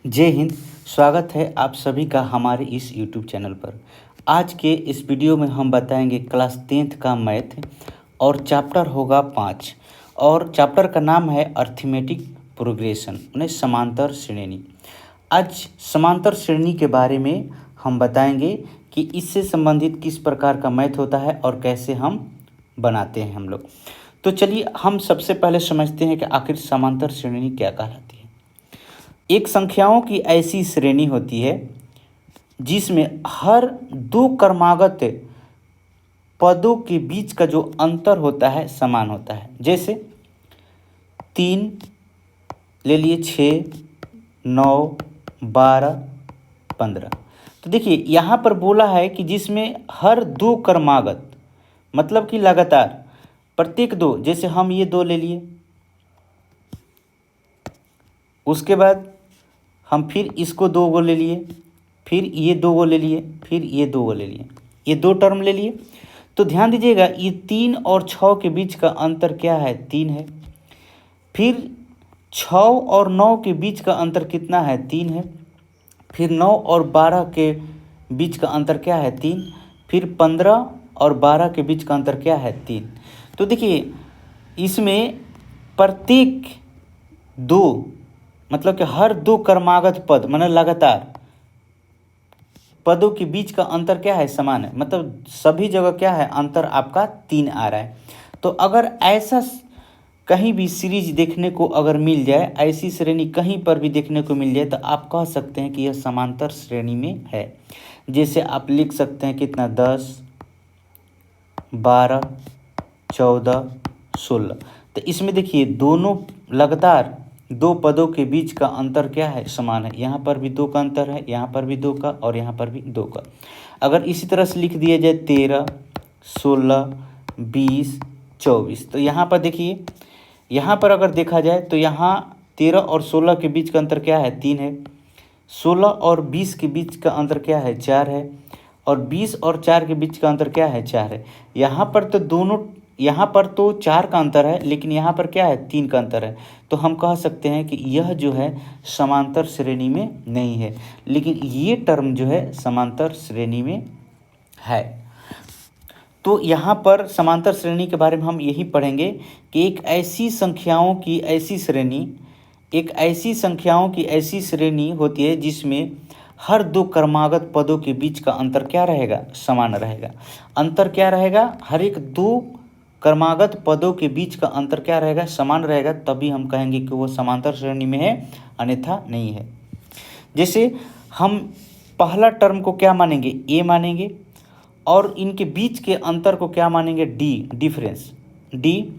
जय हिंद। स्वागत है आप सभी का हमारे इस यूट्यूब चैनल पर। आज के इस वीडियो में हम बताएंगे क्लास 10th का मैथ और चैप्टर होगा 5 और चैप्टर का नाम है अर्थमेटिक प्रोग्रेशन यानी समांतर श्रेणी। आज समांतर श्रेणी के बारे में हम बताएंगे कि इससे संबंधित किस प्रकार का मैथ होता है और कैसे हम बनाते हैं हम लोग। तो चलिए हम सबसे पहले समझते हैं कि आखिर समांतर श्रेणी क्या कहलाती है। एक संख्याओं की ऐसी श्रेणी होती है जिसमें हर दो क्रमागत पदों के बीच का जो अंतर होता है समान होता है। जैसे 3 ले लिए, 6, 9, 12, 15। तो देखिए यहाँ पर बोला है कि जिसमें हर दो क्रमागत मतलब कि लगातार प्रत्येक दो, जैसे हम ये 2 ले लिए, उसके बाद हम फिर इसको 2 गो ले लिए, फिर ये 2 गो ले लिए, फिर ये 2 गो ले लिए, ये 2 टर्म ले लिए। तो ध्यान दीजिएगा ये 3 और 6 के बीच का अंतर क्या है? 3 है। फिर 6 और 9 के बीच का अंतर कितना है? 3 है। फिर 9 और 12 के बीच का अंतर क्या है? 3। फिर 15 और 12 के बीच का अंतर क्या है? 3। तो देखिए इसमें प्रत्येक दो मतलब कि हर दो क्रमागत पद मतलब लगातार पदों के बीच का अंतर क्या है? समान है। मतलब सभी जगह क्या है? अंतर आपका 3 आ रहा है। तो अगर ऐसा कहीं भी सीरीज देखने को अगर मिल जाए, ऐसी श्रेणी कहीं पर भी देखने को मिल जाए, तो आप कह सकते हैं कि यह समांतर श्रेणी में है। जैसे आप लिख सकते हैं कितना? 10, 12, 14, 16। तो इसमें देखिए दोनों लगातार दो पदों के बीच का अंतर क्या है? समान है। यहाँ पर भी 2 का अंतर है, यहाँ पर भी 2 का और यहाँ पर भी 2 का। अगर इसी तरह से लिख दिया जाए 13, 16, 20, 24, तो यहाँ पर देखिए यहाँ पर अगर देखा जाए तो यहाँ 13 और 16 के बीच का अंतर क्या है? 3 है। 16 और 20 के बीच का अंतर क्या है? 4 है। और 20 और 4 के बीच का अंतर क्या है? 4 है। यहाँ पर तो 4 का अंतर है, लेकिन यहाँ पर क्या है? 3 का अंतर है। तो हम कह सकते हैं कि यह जो है समांतर श्रेणी में नहीं है, लेकिन ये टर्म जो है समांतर श्रेणी में है। तो यहाँ पर समांतर श्रेणी के बारे में हम यही पढ़ेंगे कि एक ऐसी संख्याओं की ऐसी श्रेणी होती है जिसमें हर दो क्रमागत पदों के बीच का अंतर क्या रहेगा? समान रहेगा। अंतर क्या रहेगा? हर एक दो क्रमागत पदों के बीच का अंतर क्या रहेगा? समान रहेगा। तभी हम कहेंगे कि वो समांतर श्रेणी में है, अन्यथा नहीं है। जैसे हम पहला टर्म को क्या मानेंगे? ए मानेंगे, और इनके बीच के अंतर को क्या मानेंगे? D, difference D.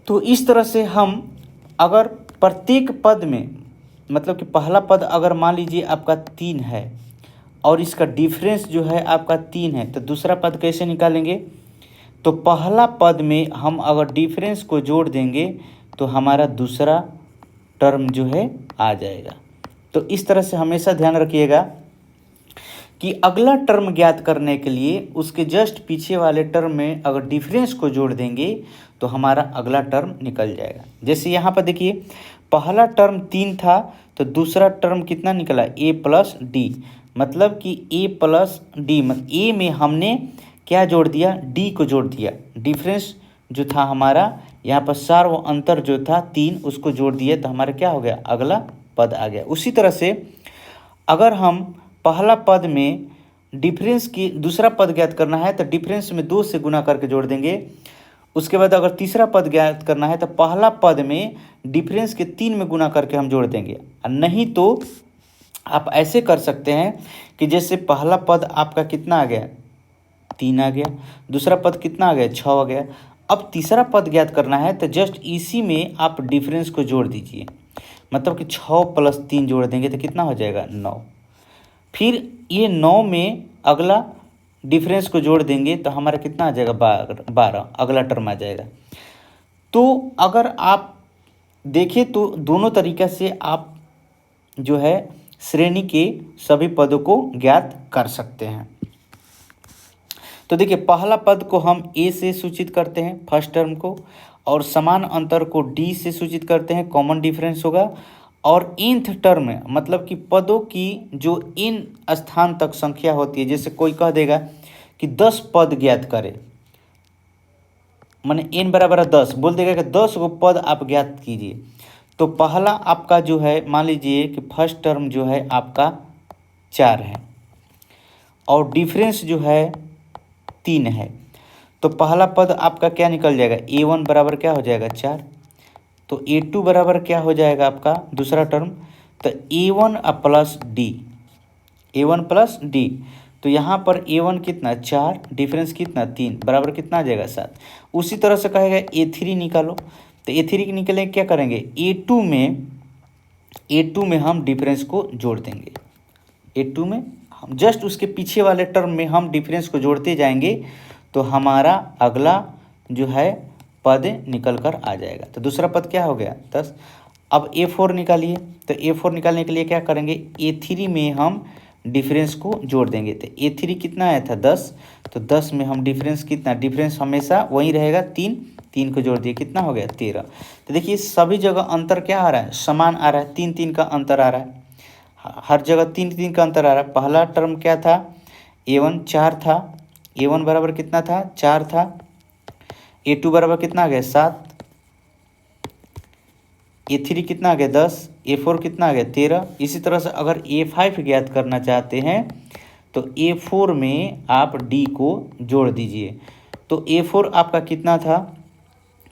तो इस तरह से हम अगर प्रत्येक पद में मतलब कि पहला पद अगर मान लीजिए आपका 3 है और इसका डिफरेंस जो है आपका 3 है, तो दूसरा पद कैसे निकालेंगे? तो पहला पद में हम अगर डिफरेंस को जोड़ देंगे तो हमारा दूसरा टर्म जो है आ जाएगा। तो इस तरह से हमेशा ध्यान रखिएगा कि अगला टर्म ज्ञात करने के लिए उसके जस्ट पीछे वाले टर्म में अगर डिफरेंस को जोड़ देंगे तो हमारा अगला टर्म निकल जाएगा। जैसे यहाँ पर देखिए पहला टर्म 3 था तो दूसरा टर्म कितना निकला? a plus D. मतलब कि a प्लस डी, मतलब a में हमने क्या जोड़ दिया? d को जोड़ दिया। डिफरेंस जो था हमारा यहाँ पर सार्व अंतर जो था 3, उसको जोड़ दिया तो हमारा क्या हो गया? अगला पद आ गया। उसी तरह से अगर हम पहला पद में डिफरेंस की दूसरा पद ज्ञात करना है तो डिफरेंस में 2 से गुना करके जोड़ देंगे। उसके बाद अगर तीसरा पद ज्ञात करना है तो पहला पद में डिफरेंस के 3 में गुना करके हम जोड़ देंगे। नहीं तो आप ऐसे कर सकते हैं कि जैसे पहला पद आपका कितना आ गया? 3 आ गया। दूसरा पद कितना आ गया? 6 आ गया। अब तीसरा पद ज्ञात करना है तो जस्ट इसी में आप डिफरेंस को जोड़ दीजिए। मतलब कि 6 प्लस 3 जोड़ देंगे तो कितना हो जाएगा? 9। फिर ये 9 में अगला डिफरेंस को जोड़ देंगे तो हमारा कितना आ जाएगा? 12, अगला टर्म आ जाएगा। तो अगर आप देखें तो दोनों तरीक़े से आप जो है श्रेणी के सभी पदों को ज्ञात कर सकते हैं। तो देखिए पहला पद को हम ए से सूचित करते हैं, फर्स्ट टर्म को, और समान अंतर को डी से सूचित करते हैं, कॉमन डिफरेंस होगा। और nth टर्म में मतलब कि पदों की जो n स्थान तक संख्या होती है, जैसे कोई कह देगा कि 10 पद ज्ञात करें, माने n बराबर 10 बोल देगा कि 10 गो पद आप ज्ञात कीजिए। तो पहला आपका जो है, मान लीजिए कि फर्स्ट टर्म जो है आपका 4 है और डिफरेंस जो है 3 है। तो पहला पद आपका क्या निकल जाएगा, a1 बराबर क्या हो जाएगा 4। तो a2 बराबर क्या हो जाएगा आपका दूसरा टर्म, तो a1 plus D, a1 plus D. तो यहाँ पर a1 कितना 4, डिफरेंस कितना 3, बराबर कितना आ जाएगा 7। उसी तरह से कहेगा a3 निकालो, तो a3 के निकले क्या करेंगे, a2 में हम डिफरेंस को जोड़ देंगे। a2 में हम जस्ट उसके पीछे वाले टर्म में हम डिफरेंस को जोड़ते जाएंगे, तो हमारा अगला जो है पद निकल कर आ जाएगा। तो दूसरा पद क्या हो गया 10। अब a4 निकालिए, तो a4 निकालने के लिए क्या करेंगे, a3 में हम डिफरेंस को जोड़ देंगे। तो a3 कितना आया था 10, तो 10 में हम डिफरेंस कितना, डिफरेंस हमेशा वही रहेगा 3, 3 को जोड़ दिए कितना हो गया 13। तो देखिए सभी जगह अंतर क्या आ रहा है, समान आ रहा है, 3 3 का अंतर आ रहा है, हर जगह 3 3 का अंतर आ रहा है। पहला टर्म क्या था, a1 4 था, a1 बराबर कितना था 4 था, a2 बराबर कितना आ गया 7, a3 कितना आ गया 10, a4 कितना आ गया 13। इसी तरह से अगर a5 ज्ञात करना चाहते हैं तो a4 में आप d को जोड़ दीजिए। तो a4 आपका कितना था,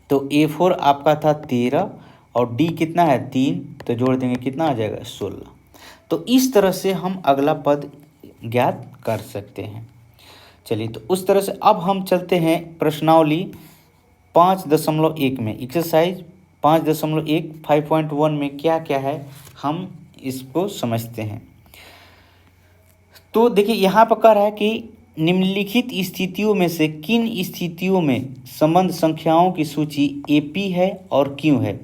तो a4 आपका था 13 और d कितना है 3, तो जोड़ देंगे कितना आ जाएगा 16। तो इस तरह से हम अगला पद ज्ञात कर सकते हैं। चलिए, तो उस तरह से अब हम चलते हैं प्रश्नावली 5.1 में, एक्सरसाइज 5.1 5.1 में क्या क्या है हम इसको समझते हैं। तो देखिए यहाँ पर कह रहा है कि निम्नलिखित स्थितियों में से किन स्थितियों में संबंध संख्याओं की सूची AP है और क्यों है।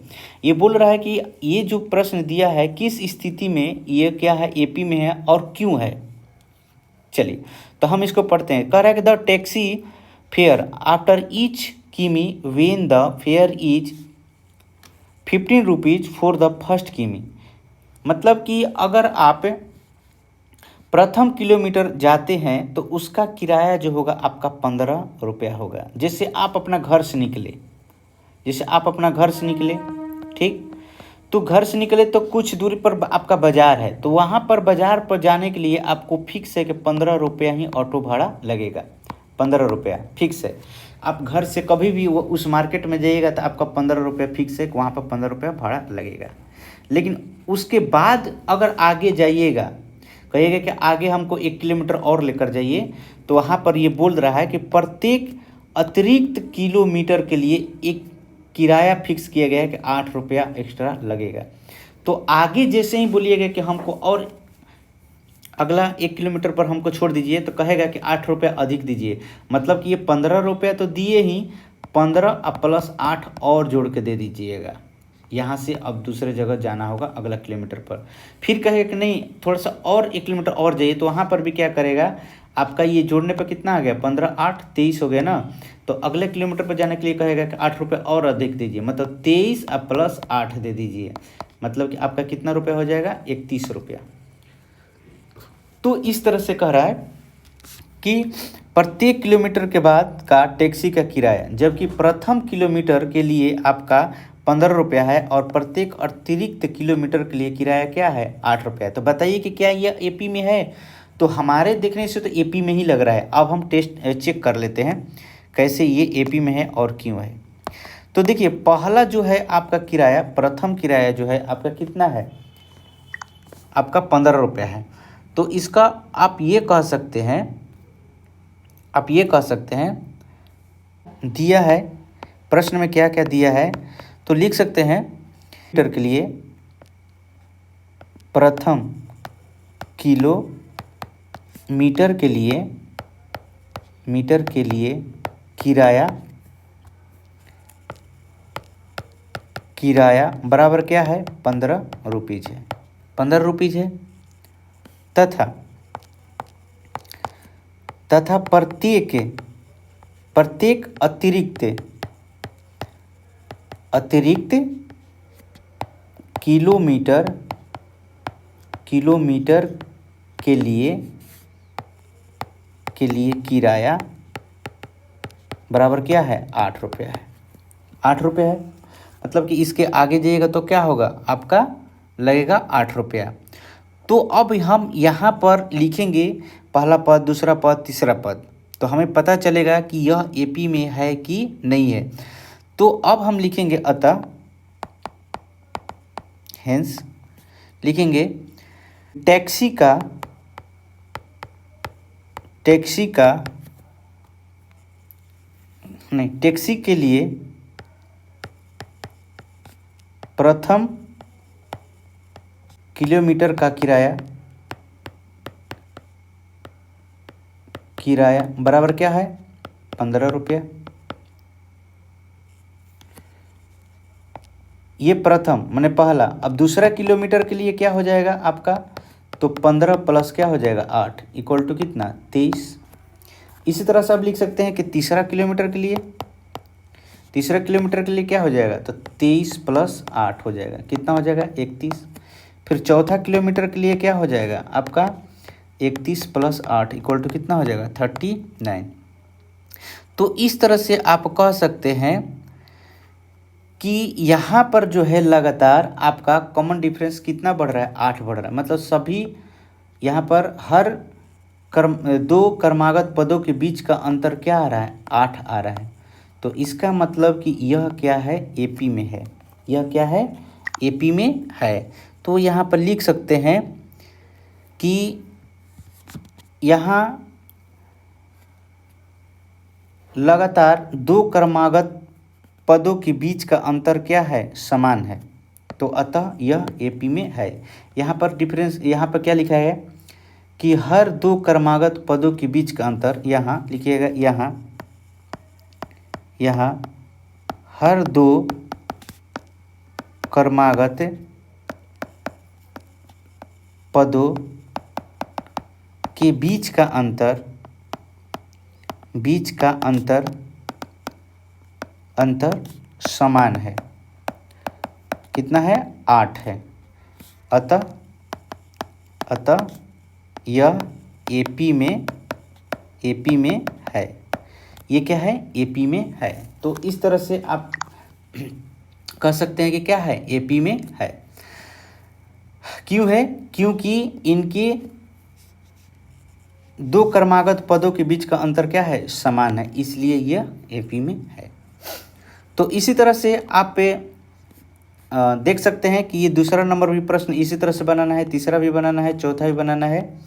ये बोल रहा है कि ये जो प्रश्न दिया है किस स्थिति में ये क्या है, AP में है और क्यों है। चलिए तो हम इसको पढ़ते हैं। कह रहा है कि the taxi fare after each किमी when the fare is 15 rupees for the first किमी। मतलब कि अगर आप प्रथम किलोमीटर जाते हैं तो उसका किराया जो होगा आपका 15 रुपया होगा। जैसे आप अपना घर से निकले, ठीक, तो घर से निकले तो कुछ दूरी पर आपका बाज़ार है, तो वहाँ पर बाज़ार पर जाने के लिए आपको फिक्स है कि 15 रुपया ही ऑटो भाड़ा लगेगा। 15 रुपया फिक्स है। आप घर से कभी भी वो उस मार्केट में जाइएगा तो आपका 15 रुपया फिक्स है, वहाँ पर 15 रुपया भाड़ा लगेगा। लेकिन उसके बाद अगर आगे जाइएगा, कहिएगा कि आगे हमको 1 किलोमीटर और लेकर जाइए, तो वहाँ पर ये बोल रहा है कि प्रत्येक अतिरिक्त किलोमीटर के लिए एक किराया फिक्स किया गया है कि 8 रुपया एक्स्ट्रा लगेगा। तो आगे जैसे ही बोलिएगा कि हमको और अगला 1 किलोमीटर पर हमको छोड़ दीजिए, तो कहेगा कि 8 रुपया अधिक दीजिए। मतलब कि ये 15 रुपया तो दिए ही, 15 प्लस 8 और जोड़ के दे दीजिएगा। यहाँ से अब दूसरे जगह जाना होगा अगला किलोमीटर पर। फिर कहेगा कि नहीं थोड़ा सा और 1 किलोमीटर और जाइए, तो वहाँ पर भी क्या करेगा, आपका ये जोड़ने पर कितना आ गया 15 8 23 हो गया ना। तो अगले किलोमीटर पर जाने के लिए कहेगा कि 8 रुपये और अधिक दीजिए, मतलब 23 प्लस 8 दे दीजिए। मतलब कि आपका कितना रुपया हो जाएगा 31 रुपया। तो इस तरह से कह रहा है कि प्रत्येक किलोमीटर के बाद का टैक्सी का किराया, जबकि प्रथम किलोमीटर के लिए आपका 15 रुपया है और प्रत्येक अतिरिक्त किलोमीटर के लिए किराया क्या है 8 रुपया है। तो बताइए कि क्या यह AP में है। तो हमारे देखने से तो AP में ही लग रहा है। अब हम चेक कर लेते हैं कैसे ये AP में है और क्यों है। तो देखिए पहला जो है आपका किराया, प्रथम किराया जो है आपका कितना है, आपका 15 रुपया है। तो इसका आप ये कह सकते हैं, दिया है प्रश्न में क्या क्या दिया है, तो लिख सकते हैं मीटर के लिए प्रथम किलोमीटर के लिए किराया बराबर क्या है 15 रुपीज़ है, 15 रुपीज़ है। तथा प्रत्येक अतिरिक्त किलोमीटर किलोमीटर के लिए किराया बराबर क्या है, 8 रुपया है। 8 रुपये है, मतलब कि इसके आगे जाइएगा तो क्या होगा, आपका लगेगा 8 रुपया। तो अब हम यहाँ पर लिखेंगे पहला पद, दूसरा पद, तीसरा पद, तो हमें पता चलेगा कि यह एपी में है कि नहीं है। तो अब हम लिखेंगे अतः, हेंस लिखेंगे टैक्सी के लिए प्रथम किलोमीटर का किराया बराबर क्या है, 15 रुपया। ये प्रथम माने पहला। अब दूसरा किलोमीटर के लिए क्या हो जाएगा आपका, तो 15 प्लस क्या हो जाएगा 8 इक्वल टू कितना, 23। इसी तरह से आप लिख सकते हैं कि तीसरा किलोमीटर के लिए क्या हो जाएगा, तो 23 प्लस 8 हो जाएगा, कितना हो जाएगा 31। फिर चौथा किलोमीटर के लिए क्या हो जाएगा आपका 31 प्लस 8 इक्वल टू कितना हो जाएगा 39। तो इस तरह से आप कह सकते हैं कि यहाँ पर जो है लगातार आपका कॉमन डिफरेंस कितना बढ़ रहा है, 8 बढ़ रहा है। मतलब सभी यहाँ पर हर दो क्रमागत पदों के बीच का अंतर क्या आ रहा है, 8 आ रहा है। तो इसका मतलब कि यह क्या है, एपी में है। यह क्या है, एपी में है। तो यहाँ पर लिख सकते हैं कि यहाँ लगातार दो क्रमागत पदों के बीच का अंतर क्या है, समान है। तो अतः यह एपी में है। यहाँ पर डिफरेंस, यहाँ पर क्या लिखा है कि हर दो क्रमागत पदों के बीच का अंतर, यहाँ लिखिएगा, यहाँ हर दो क्रमागत पदों के बीच का अंतर समान है। कितना है, 8 है। अतः यह एपी में है। ये क्या है, एपी में है। तो इस तरह से आप कह सकते हैं कि क्या है, एपी में है। क्यों है, क्योंकि इनके दो क्रमागत पदों के बीच का अंतर क्या है, समान है, इसलिए यह एपी में है। तो इसी तरह से आप देख सकते हैं कि ये दूसरा नंबर भी प्रश्न इसी तरह से बनाना है, तीसरा भी बनाना है, चौथा भी बनाना है,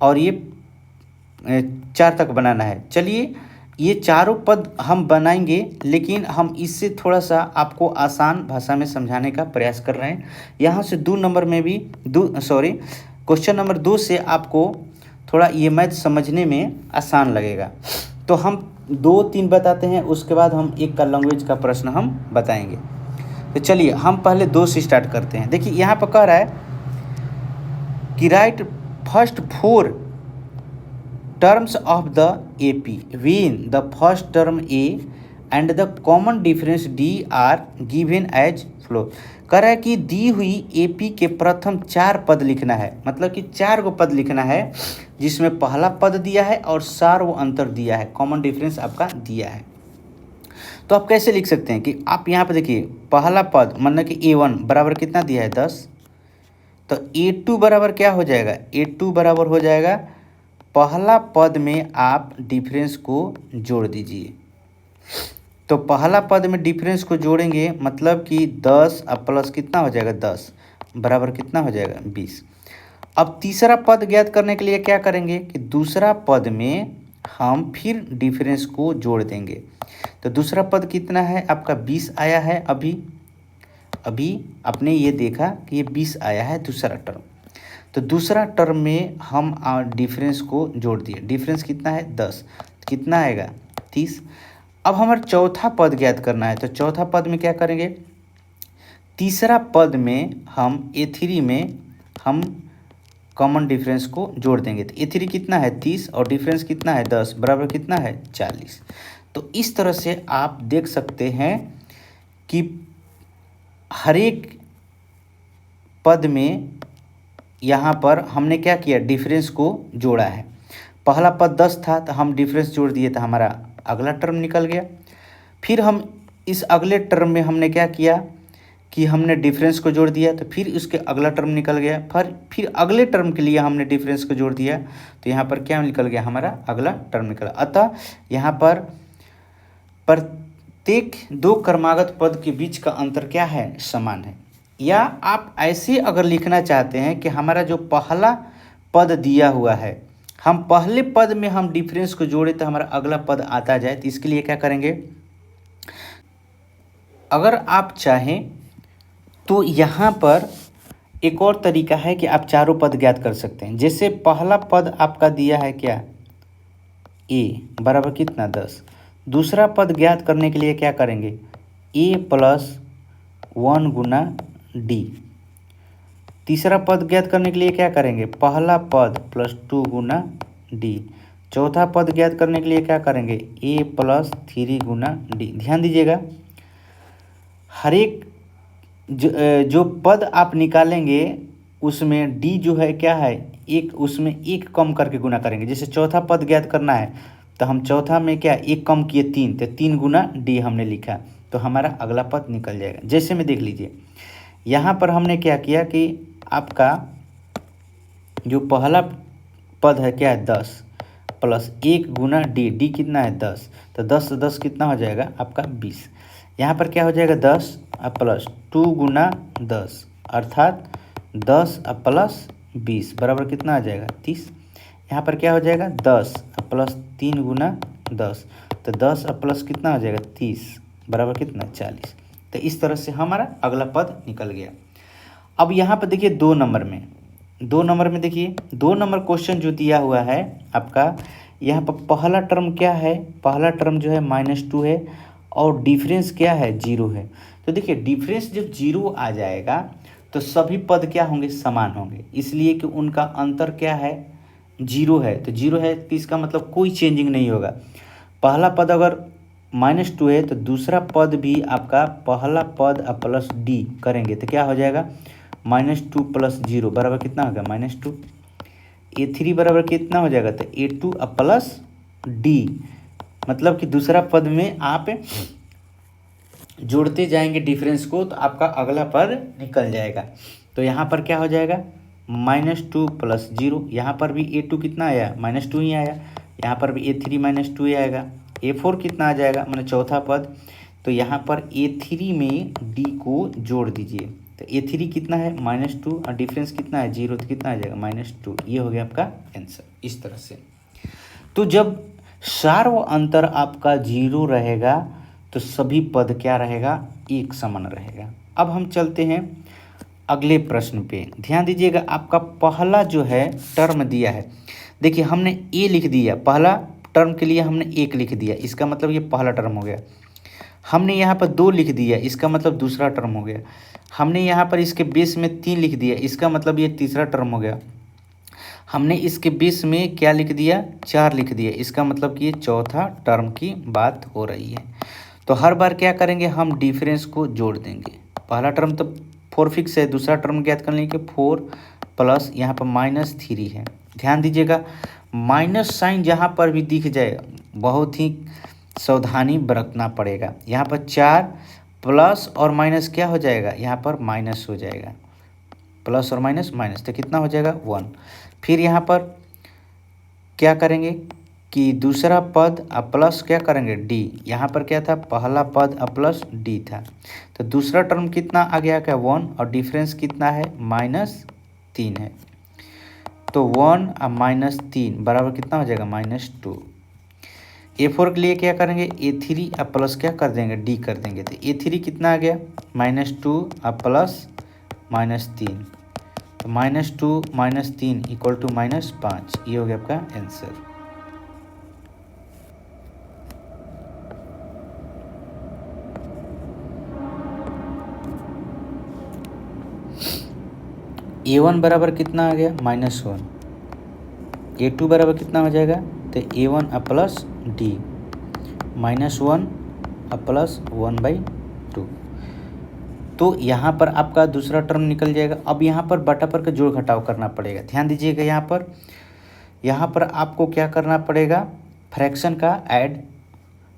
और ये 4 तक बनाना है। चलिए, ये चारों पद हम बनाएंगे, लेकिन हम इससे थोड़ा सा आपको आसान भाषा में समझाने का प्रयास कर रहे हैं। यहाँ से 2 नंबर में भी क्वेश्चन नंबर 2 से आपको थोड़ा ये मैथ समझने में आसान लगेगा। तो हम 2-3 बताते हैं, उसके बाद हम एक का लैंग्वेज का प्रश्न हम बताएंगे। तो चलिए हम पहले 2 से स्टार्ट करते हैं। देखिए यहाँ पर कह रहा है कि right first 4 terms of the AP when the first term A and the common difference D are given as follow। कह रहा है कि दी हुई AP के प्रथम 4 पद लिखना है। मतलब कि 4 को पद लिखना है जिसमें पहला पद दिया है और सार्व अंतर दिया है, कॉमन डिफरेंस आपका दिया है। तो आप कैसे लिख सकते हैं कि आप यहाँ पर देखिए, पहला पद मतलब कि A1 बराबर कितना दिया है 10, तो A2 बराबर क्या हो जाएगा, A2 बराबर हो जाएगा पहला पद में आप डिफरेंस को जोड़ दीजिए। तो पहला पद में डिफरेंस को जोड़ेंगे मतलब कि 10 अब प्लस कितना हो जाएगा 10 बराबर कितना हो जाएगा 20। अब तीसरा पद ज्ञात करने के लिए क्या करेंगे कि दूसरा पद में हम फिर डिफरेंस को जोड़ देंगे। तो दूसरा पद कितना है आपका 20 आया है। अभी आपने ये देखा कि ये 20 आया है दूसरा टर्म। तो दूसरा टर्म में हम डिफरेंस को जोड़ दिए। डिफरेंस कितना है 10, कितना आएगा 30। अब हमारा चौथा पद ज्ञात करना है। तो चौथा पद में क्या करेंगे, तीसरा पद में हम A3 में हम कॉमन डिफरेंस को जोड़ देंगे। तो A3 कितना है 30 और डिफरेंस कितना है 10 बराबर कितना है 40। तो इस तरह से आप देख सकते हैं कि हर एक पद में यहाँ पर हमने क्या किया, डिफरेंस को जोड़ा है। पहला पद 10 था तो हम डिफरेंस जोड़ दिए तो हमारा अगला टर्म निकल गया। फिर हम इस अगले टर्म में हमने क्या किया कि हमने डिफरेंस को जोड़ दिया तो फिर उसके अगला टर्म निकल गया। फिर अगले टर्म के लिए हमने डिफरेंस को जोड़ दिया तो यहाँ पर क्या निकल गया, हमारा अगला टर्म निकला। अतः यहाँ पर प्रत्येक दो क्रमागत पद के बीच का अंतर क्या है, समान है। या आप ऐसे अगर लिखना चाहते हैं कि हमारा जो पहला पद दिया हुआ है, हम पहले पद में हम डिफरेंस को जोड़े तो हमारा अगला पद आता जाए, तो इसके लिए क्या करेंगे, अगर आप चाहें तो यहाँ पर एक और तरीका है कि आप चारों पद ज्ञात कर सकते हैं। जैसे पहला पद आपका दिया है क्या, ए बराबर कितना 10। दूसरा पद ज्ञात करने के लिए क्या करेंगे, ए प्लस 1 गुना डी। तीसरा पद ज्ञात करने के लिए क्या करेंगे, पहला पद प्लस 2 गुना डी। चौथा पद ज्ञात करने के लिए क्या करेंगे, ए प्लस 3 गुना डी। ध्यान दीजिएगा, हर एक जो पद आप निकालेंगे उसमें डी जो है क्या है, एक उसमें एक कम करके गुना करेंगे। जैसे चौथा पद ज्ञात करना है तो हम चौथा में क्या एक कम किए 3, तो 3 गुना डी हमने लिखा तो हमारा अगला पद निकल जाएगा। जैसे में देख लीजिए, यहाँ पर हमने क्या किया कि आपका जो पहला पद है क्या है 10 प्लस 1 गुना डी। डी कितना है 10, तो 10 से 10 कितना हो जाएगा आपका 20। यहाँ पर क्या हो जाएगा 10 प्लस 2 गुना 10 अर्थात 10 प्लस 20 बराबर कितना आ जाएगा 30। यहाँ पर क्या हो जाएगा 10 प्लस 3 गुना 10, तो 10 प्लस कितना हो जाएगा 30 बराबर कितना 40। तो इस तरह से हमारा अगला पद निकल गया। अब यहाँ पर देखिए 2 नंबर में देखिए 2 नंबर क्वेश्चन जो दिया हुआ है आपका, यहाँ पर पहला टर्म क्या है, पहला टर्म जो है -2 है और डिफरेंस क्या है 0 है। तो देखिए डिफरेंस जब 0 आ जाएगा तो सभी पद क्या होंगे, समान होंगे, इसलिए कि उनका अंतर क्या है 0 है। तो 0 है तो इसका मतलब कोई चेंजिंग नहीं होगा। पहला पद अगर -2 है तो दूसरा पद भी आपका पहला पद प्लस डी करेंगे तो क्या हो जाएगा -2 प्लस 0 बराबर कितना होगा -2। A3 बराबर कितना हो जाएगा, तो A2 प्लस डी, मतलब कि दूसरा पद में आप जोड़ते जाएंगे डिफरेंस को तो आपका अगला पद निकल जाएगा। तो यहाँ पर क्या हो जाएगा -2 प्लस 0, यहाँ पर भी A2 कितना आया -2 ही आया, यहाँ पर भी A3 -2 ही आएगा। A4 कितना आ जाएगा, मैंने चौथा पद, तो यहाँ पर A3 में D को जोड़ दीजिए तो A3 कितना है -2 और डिफरेंस कितना है 0, तो कितना आ जाएगा -2। ये हो गया आपका आंसर। इस तरह से तो जब सार्व अंतर आपका 0 रहेगा तो सभी पद क्या रहेगा, एक समान रहेगा। अब हम चलते हैं अगले प्रश्न पे। ध्यान दीजिएगा, आपका पहला जो है टर्म दिया है, देखिए हमने ए लिख दिया, पहला टर्म के लिए हमने 1 लिख दिया, इसका मतलब ये पहला टर्म हो गया। हमने यहाँ पर 2 लिख दिया, इसका मतलब दूसरा टर्म हो गया। हमने यहाँ पर इसके बेस में 3 लिख दिया, इसका मतलब ये तीसरा टर्म हो गया। हमने इसके बेस में क्या लिख दिया 4 लिख दिया, इसका मतलब कि ये चौथा टर्म की बात हो रही है। तो हर बार क्या करेंगे, हम डिफरेंस को जोड़ देंगे। पहला टर्म तो 4 फिक्स है, दूसरा टर्म ज्ञात करने के 4 प्लस यहाँ पर -3 है। ध्यान दीजिएगा, माइनस साइन जहाँ पर भी दिख जाए बहुत ही सावधानी बरतना पड़ेगा। यहाँ पर 4 प्लस और माइनस क्या हो जाएगा, यहाँ पर माइनस हो जाएगा, प्लस और माइनस माइनस, तो कितना हो जाएगा 1। फिर यहाँ पर क्या करेंगे कि दूसरा पद प्लस क्या करेंगे डी, यहाँ पर क्या था पहला पद प्लस डी था, तो दूसरा टर्म कितना आ गया क्या 1 और डिफरेंस कितना है -3 है, तो 1 और -3 बराबर कितना हो जाएगा -2। A4 के लिए क्या करेंगे, A3 अब प्लस क्या कर देंगे डी कर देंगे, तो A3 कितना आ गया -2 अब प्लस -3, तो -2 -3 इक्वल टू -5। ये हो गया आपका आंसर। A1 बराबर कितना आ गया -1, A2 बराबर कितना हो जाएगा, तो A1 अब प्लस डी -1 अब प्लस 1/2। तो यहाँ पर आपका दूसरा टर्म निकल जाएगा। अब यहाँ पर बटा पर का जोड़ घटाव करना पड़ेगा। ध्यान दीजिएगा, यहाँ पर आपको क्या करना पड़ेगा, फ्रैक्शन का ऐड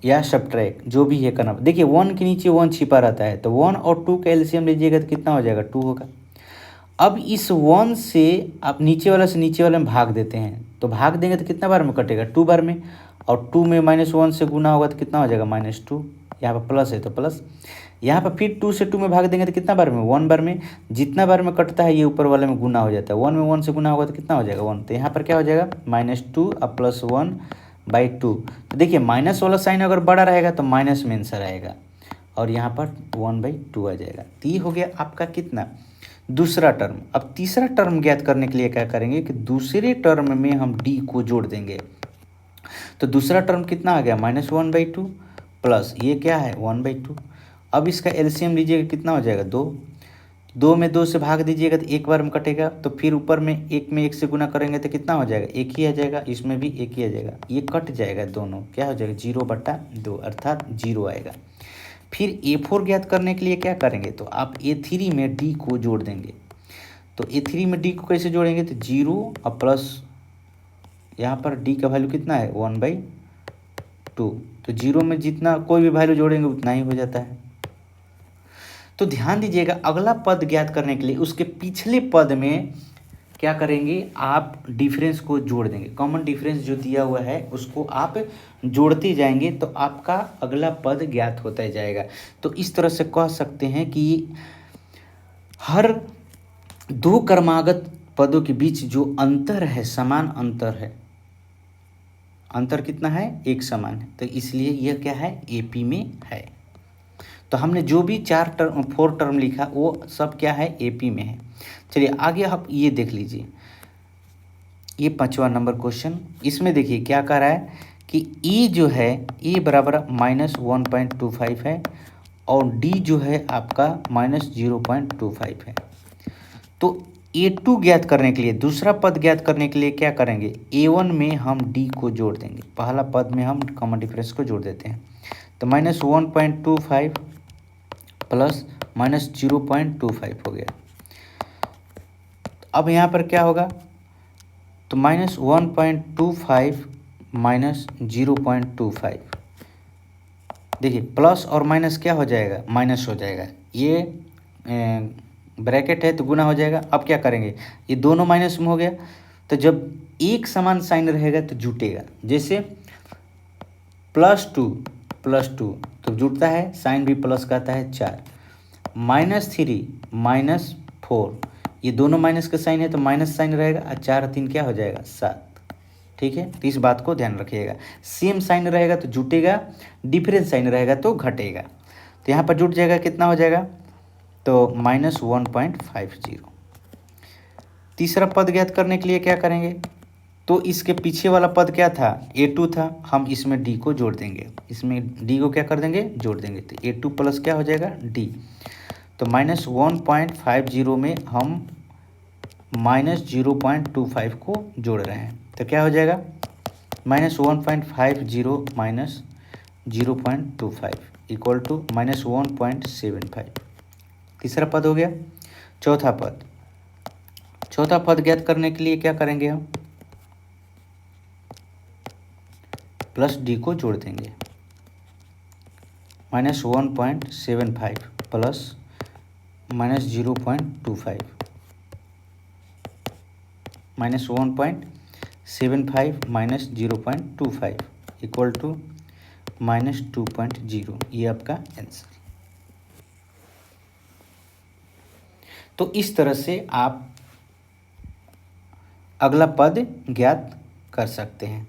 या सब्ट्रैक्ट जो भी है करना। देखिए 1 के नीचे 1 छिपा रहता है, तो 1 और 2 का एलसीएम लीजिएगा तो कितना हो जाएगा, 2 होगा। अब इस 1 से आप नीचे वाला से नीचे वाले में भाग देते हैं, तो भाग देंगे तो कितना बार में कटेगा, 2 बार में। और 2 में -1 से गुना होगा तो कितना हो जाएगा, -2। यहाँ पर प्लस है तो प्लस। यहाँ पर फिर 2 से 2 में भाग देंगे तो कितना बार में, 1 बार में। जितना बार में कटता है ये ऊपर वाले में गुना हो जाता है। 1 में 1 से गुना होगा तो कितना हो जाएगा, 1। तो यहाँ पर क्या हो जाएगा, -2 अब +1/2। तो देखिए माइनस वाला साइन अगर बड़ा रहेगा तो माइनस में आंसर आएगा, और यहाँ पर 1/2 आ जाएगा। तो ये हो गया आपका कितना, दूसरा टर्म। अब तीसरा टर्म ज्ञात करने के लिए क्या करेंगे कि दूसरे टर्म में हम d को जोड़ देंगे। तो दूसरा टर्म कितना आ गया, -1/2 प्लस ये क्या है 1/2। अब इसका एलसीएम लीजिएगा कितना हो जाएगा, 2। 2 में 2 से भाग दीजिएगा तो एक बार में कटेगा। तो फिर ऊपर में 1 में 1 से गुना करेंगे तो कितना हो जाएगा, 1 ही आ जाएगा। इसमें भी 1 ही आ जाएगा, ये कट जाएगा दोनों, क्या हो जाएगा 0/2 अर्थात 0 आएगा। फिर A4 ज्ञात करने के लिए क्या करेंगे, तो आप A3 में D को जोड़ देंगे। तो A3 में D को कैसे जोड़ेंगे, तो 0 और प्लस यहाँ पर D का वैल्यू कितना है 1/2। तो 0 में जितना कोई भी वैल्यू जोड़ेंगे उतना ही हो जाता है। तो ध्यान दीजिएगा, अगला पद ज्ञात करने के लिए उसके पिछले पद में क्या करेंगे, आप डिफरेंस को जोड़ देंगे। कॉमन डिफरेंस जो दिया हुआ है उसको आप जोड़ते जाएंगे तो आपका अगला पद ज्ञात होता जाएगा। तो इस तरह से कह सकते हैं कि हर दो क्रमागत पदों के बीच जो अंतर है समान अंतर है। अंतर कितना है, एक समान है, तो इसलिए यह क्या है, एपी में है। तो हमने जो भी 4 टर्म लिखा वो सब क्या है, एपी में है। चलिए आगे आप ये देख लीजिए, ये 5वां नंबर क्वेश्चन। इसमें देखिए क्या कह रहा है कि ए जो है, ए बराबर -1.25 है और डी जो है आपका -0.25 है। तो A2 ज्ञात करने के लिए, दूसरा पद ज्ञात करने के लिए क्या करेंगे, A1 में हम D को जोड़ देंगे, पहला पद में हम कॉमन डिफरेंस को जोड़ देते हैं। तो -1.25 प्लस -0.25 हो गया। अब यहाँ पर क्या होगा, तो -1.25 -0.25, देखिए प्लस और माइनस क्या हो जाएगा, माइनस हो जाएगा। ये ब्रैकेट है तो गुना हो जाएगा। अब क्या करेंगे, ये दोनों माइनस में हो गया, तो जब एक समान साइन रहेगा तो जुटेगा। जैसे +2 तो जुटता है, साइन भी प्लस का आता है 4। -3 -4, ये दोनों माइनस का साइन है तो माइनस साइन रहेगा, और 4 और 3 क्या हो जाएगा, 7। ठीक है, तो इस बात को ध्यान रखिएगा। सेम साइन रहेगा तो जुटेगा, डिफरेंट साइन रहेगा तो घटेगा। तो यहाँ पर जुट जाएगा, कितना हो जाएगा, तो -1.50। तीसरा पद ज्ञात करने के लिए क्या करेंगे, तो इसके पीछे वाला पद क्या था, A2 था, हम इसमें D को जोड़ देंगे। इसमें D को क्या कर देंगे, जोड़ देंगे। तो A2 प्लस क्या हो जाएगा, D। तो -1.50 में हम -0.25 को जोड़ रहे हैं, तो क्या हो जाएगा, -1.50 -0.25 इक्वल टू -1.75। तीसरा पद हो गया। चौथा पद ज्ञात करने के लिए क्या करेंगे, हम प्लस D को जोड़ देंगे। -1.75 प्लस -0.25 -1.75 -0.25 इक्वल टू -2.0, ये आपका आंसर। तो इस तरह से आप अगला पद ज्ञात कर सकते हैं।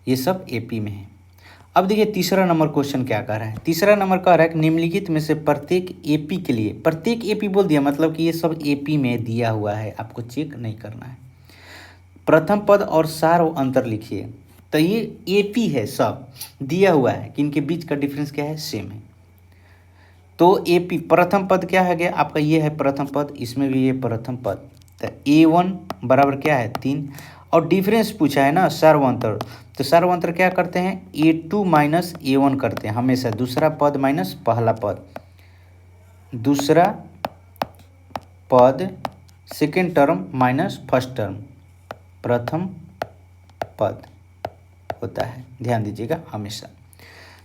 ये सब एपी में है। अब देखिए तीसरा नंबर क्वेश्चन क्या कह रहा है। तीसरा नंबर कह रहा है कि निम्नलिखित में से प्रत्येक एपी के लिए, प्रत्येक एपी बोल दिया मतलब कि ये सब एपी में दिया हुआ है, आपको चेक नहीं करना है। प्रथम पद और सार व अंतर लिखिए। तो ये एपी है, सब दिया हुआ है कि इनके बीच का डिफरेंस क्या है, सेम है। तो एपी प्रथम पद क्या है गया आपका, ये है प्रथम पद, इसमें भी ये प्रथम पद। तो A1 बराबर क्या है 3, और डिफरेंस पूछा है ना सर्वांतर, तो सर्वांतर क्या करते हैं A2 - A1 करते हैं हमेशा, दूसरा पद माइनस पहला पद। दूसरा पद second term minus first term प्रथम पद होता है, ध्यान दीजिएगा हमेशा।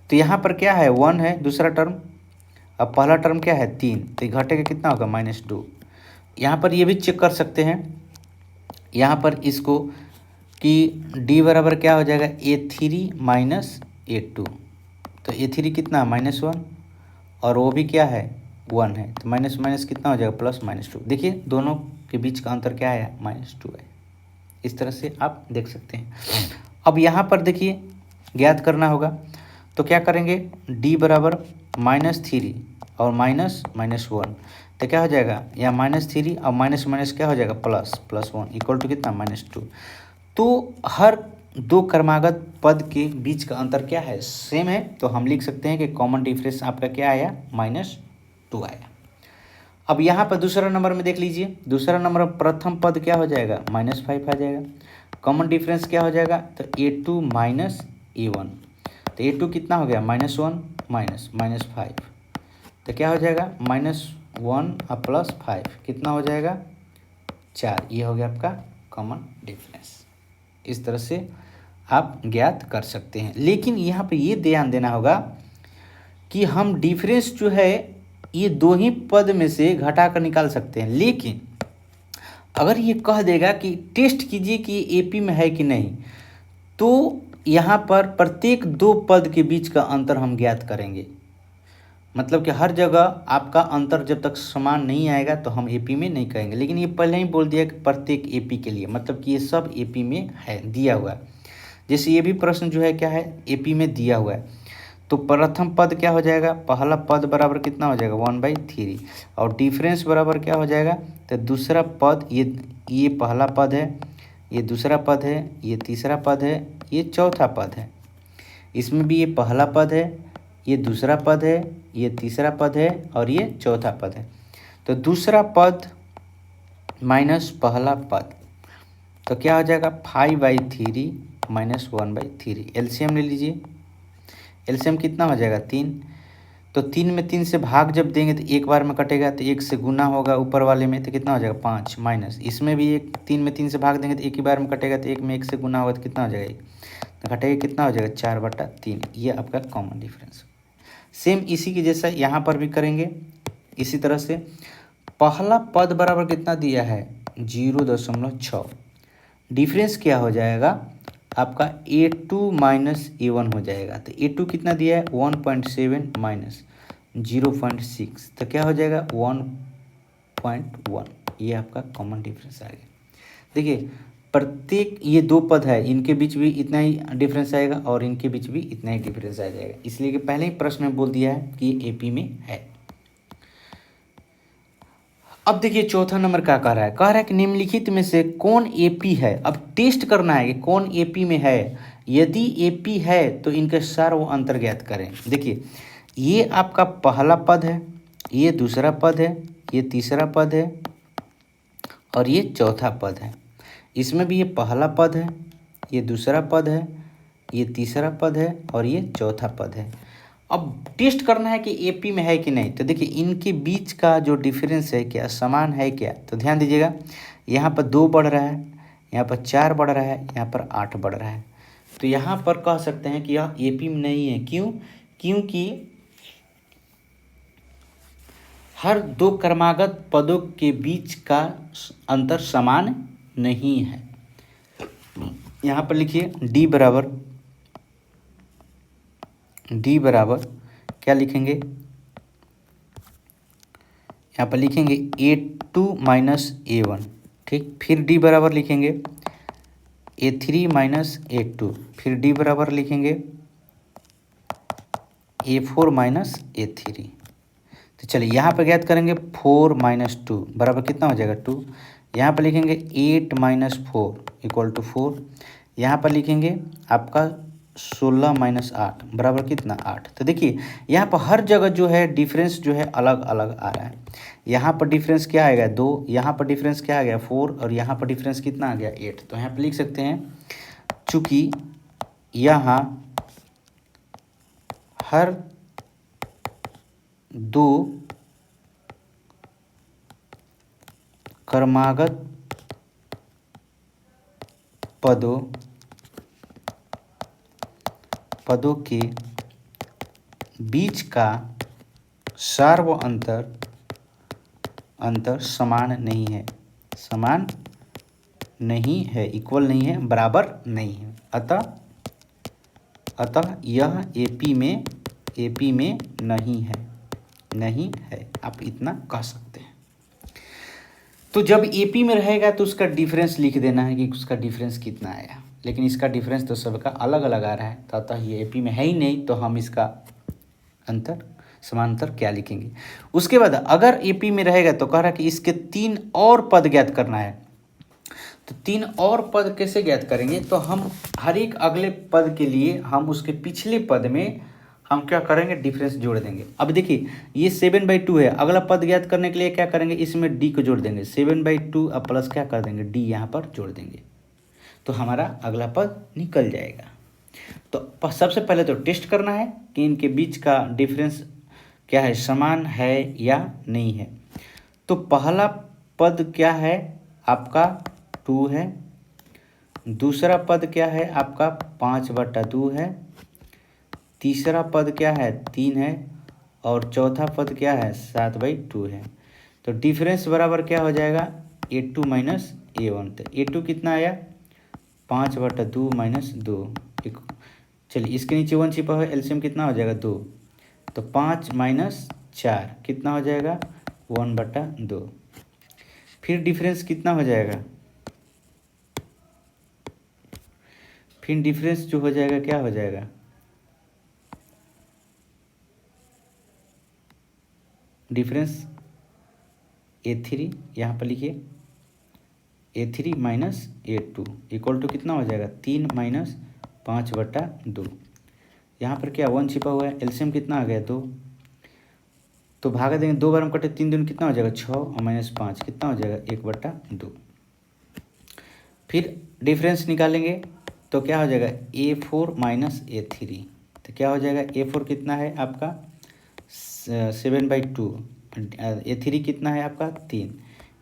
तो यहाँ पर क्या है 1 है दूसरा टर्म, अब पहला टर्म क्या है 3, तो घटेगा कितना होगा -2। यहाँ पर ये भी चेक कर सकते हैं यहाँ पर इसको कि d बराबर क्या हो जाएगा A3 माइनस A2, तो A3 कितना -1 और वो भी क्या है 1 है, तो माइनस माइनस कितना हो जाएगा +-2। देखिए दोनों के बीच का अंतर क्या है -2 है। इस तरह से आप देख सकते हैं। अब यहाँ पर देखिए ज्ञात करना होगा, तो क्या करेंगे d बराबर -3 और -1, तो क्या हो जाएगा यहाँ -3 और माइनस माइनस क्या हो जाएगा +1 इक्वल टू कितना -2। तो हर दो क्रमागत पद के बीच का अंतर क्या है सेम है, तो हम लिख सकते हैं कि कॉमन डिफरेंस आपका क्या आया -2 आया। अब यहाँ पर दूसरा नंबर में देख लीजिए, दूसरा नंबर प्रथम पद क्या हो जाएगा -5 आ जाएगा। कॉमन डिफरेंस क्या हो जाएगा तो A2 माइनस A1, तो A2 कितना हो गया -1 माइनस -5, तो क्या हो जाएगा -1 और +5 कितना हो जाएगा 4, ये हो गया आपका कॉमन डिफरेंस। इस तरह से आप ज्ञात कर सकते हैं। लेकिन यहाँ पे ये ध्यान देना होगा कि हम डिफरेंस जो है ये दो ही पद में से घटा कर निकाल सकते हैं, लेकिन अगर ये कह देगा कि टेस्ट कीजिए कि एपी में है कि नहीं, तो यहाँ पर प्रत्येक दो पद के बीच का अंतर हम ज्ञात करेंगे। मतलब कि हर जगह आपका अंतर जब तक समान नहीं आएगा तो हम एपी में नहीं कहेंगे। लेकिन ये पहले ही बोल दिया कि प्रत्येक एपी के लिए, मतलब कि ये सब एपी में है दिया हुआ है। जैसे ये भी प्रश्न जो है क्या है एपी में दिया हुआ है, तो प्रथम पद क्या हो जाएगा, पहला पद बराबर कितना हो जाएगा 1/3 और डिफरेंस बराबर क्या हो जाएगा, तो दूसरा पद ये पहला पद है, ये दूसरा पद है, ये तीसरा पद है, ये चौथा पद है। इसमें भी ये पहला पद है, ये दूसरा पद है, ये तीसरा पद है और ये चौथा पद है। तो दूसरा पद माइनस पहला पद, तो क्या हो जाएगा 5/3 माइनस 1/3। एलसीएम ले लीजिए, एलसीएम कितना हो जाएगा 3, तो 3 में 3 से भाग जब देंगे तो एक बार में कटेगा, तो 1 से गुना होगा ऊपर वाले में, तो कितना हो जाएगा 5 माइनस, इसमें भी 3 में 3 से भाग देंगे तो एक ही बार में कटेगा, तो 1 में 1 से गुना होगा तो कितना हो जाएगा 1, तो घटेगा कितना हो जाएगा 4/3। ये आपका कॉमन डिफरेंस। सेम इसी के जैसा यहाँ पर भी करेंगे। इसी तरह से पहला पद बराबर कितना दिया है 0.6, डिफरेंस क्या हो जाएगा आपका A2 माइनस A1 हो जाएगा। तो A2 कितना दिया है 1.7 माइनस 0.6, तो क्या हो जाएगा 1.1। ये आपका कॉमन डिफरेंस आ गया। देखिए प्रत्येक ये दो पद है, इनके बीच भी इतना ही डिफरेंस आएगा और इनके बीच भी इतना ही डिफरेंस आ जाएगा, इसलिए कि पहले ही प्रश्न में बोल दिया है कि ये एपी में है। अब देखिए चौथा नंबर क्या कह रहा है, कह रहा है कि निम्नलिखित में से कौन एपी है। अब टेस्ट करना है कि कौन एपी में है। यदि एपी है तो इनके सर्व अंतर ज्ञात करें। देखिए ये आपका पहला पद है, ये दूसरा पद है, ये तीसरा पद है और ये चौथा पद है। इसमें भी ये पहला पद है, ये दूसरा पद है, ये तीसरा पद है और ये चौथा पद है। अब टेस्ट करना है कि एपी में है कि नहीं। तो देखिए इनके बीच का जो डिफरेंस है क्या समान है क्या, तो ध्यान दीजिएगा यहाँ पर 2 बढ़ रहा है, यहाँ पर 4 बढ़ रहा है, यहाँ पर 8 बढ़ रहा है। तो यहाँ पर कह सकते हैं कि यह एपी में नहीं है। क्यों? क्योंकि हर दो क्रमागत पदों के बीच का अंतर समान नहीं है। यहाँ पर लिखिए डी बराबर क्या लिखेंगे, यहाँ पर लिखेंगे A2 माइनस A1, ठीक। फिर डी बराबर लिखेंगे A3 माइनस A2, फिर डी बराबर लिखेंगे A4 माइनस A3। तो चलिए यहाँ पर ज्ञात करेंगे 4 माइनस 2 बराबर कितना हो जाएगा 2। यहाँ पर लिखेंगे 8 माइनस 4 इक्वल टू 4। यहाँ पर लिखेंगे आपका 16 माइनस 8 बराबर कितना 8। तो देखिए यहाँ पर हर जगह जो है डिफरेंस जो है अलग अलग आ रहा है। यहाँ पर डिफरेंस क्या आएगा 2, यहाँ पर डिफरेंस क्या आ गया 4 और यहाँ पर डिफरेंस कितना आ गया 8। तो यहाँ पर लिख सकते हैं चूँकि यहाँ हर दो क्रमागत पदों के बीच का सार्व अंतर समान नहीं है, इक्वल नहीं है, बराबर नहीं है। अतः यह एपी में नहीं है, आप इतना कह सकते हैं। तो जब एपी में रहेगा तो उसका डिफरेंस लिख देना है कि उसका डिफरेंस कितना आया, लेकिन इसका डिफरेंस तो सबका अलग अलग आ रहा है, तो अतः ये एपी में है ही नहीं, तो हम इसका समांतर क्या लिखेंगे। उसके बाद अगर एपी में रहेगा तो कह रहा है कि इसके 3 और पद ज्ञात करना है। तो 3 और पद कैसे ज्ञात करेंगे, तो हम हर एक अगले पद के लिए हम उसके पिछले पद में हम क्या करेंगे, डिफरेंस जोड़ देंगे। अब देखिए ये 7/2 है, अगला पद ज्ञात करने के लिए क्या करेंगे, इसमें डी को जोड़ देंगे, 7/2 अब प्लस क्या कर देंगे, डी यहाँ पर जोड़ देंगे, तो हमारा अगला पद निकल जाएगा। तो सबसे पहले तो टेस्ट करना है कि इनके बीच का डिफरेंस क्या है, समान है या नहीं है। तो पहला पद क्या है आपका 2 है, दूसरा पद क्या है आपका 5/2 है, तीसरा पद क्या है 3 है, और चौथा पद क्या है 7/2 है। तो डिफरेंस बराबर क्या हो जाएगा, A2 माइनस A1। तो A2 कितना आया 5/2 माइनस 2, चलिए इसके नीचे 1 छिपा हुआ है, एलसीएम कितना हो जाएगा 2, तो 5 माइनस 4 कितना हो जाएगा 1/2। फिर डिफरेंस कितना हो जाएगा, फिर डिफरेंस जो हो जाएगा क्या हो जाएगा, डिफरेंस A3 यहाँ पर लिखिए, A3 minus A2 equal to कितना हो जाएगा 3 माइनस 5/2। यहाँ पर क्या 1 छिपा हुआ है, एलसीएम कितना आ गया 2, तो भागा देंगे 2 बार हम कटे, 3 दूनी कितना हो जाएगा 6 और माइनस 5 कितना हो जाएगा 1/2। फिर डिफरेंस निकालेंगे तो क्या हो जाएगा A4 माइनस A3, तो क्या हो जाएगा A4 कितना है आपका 7/2, A3 कितना है आपका 3,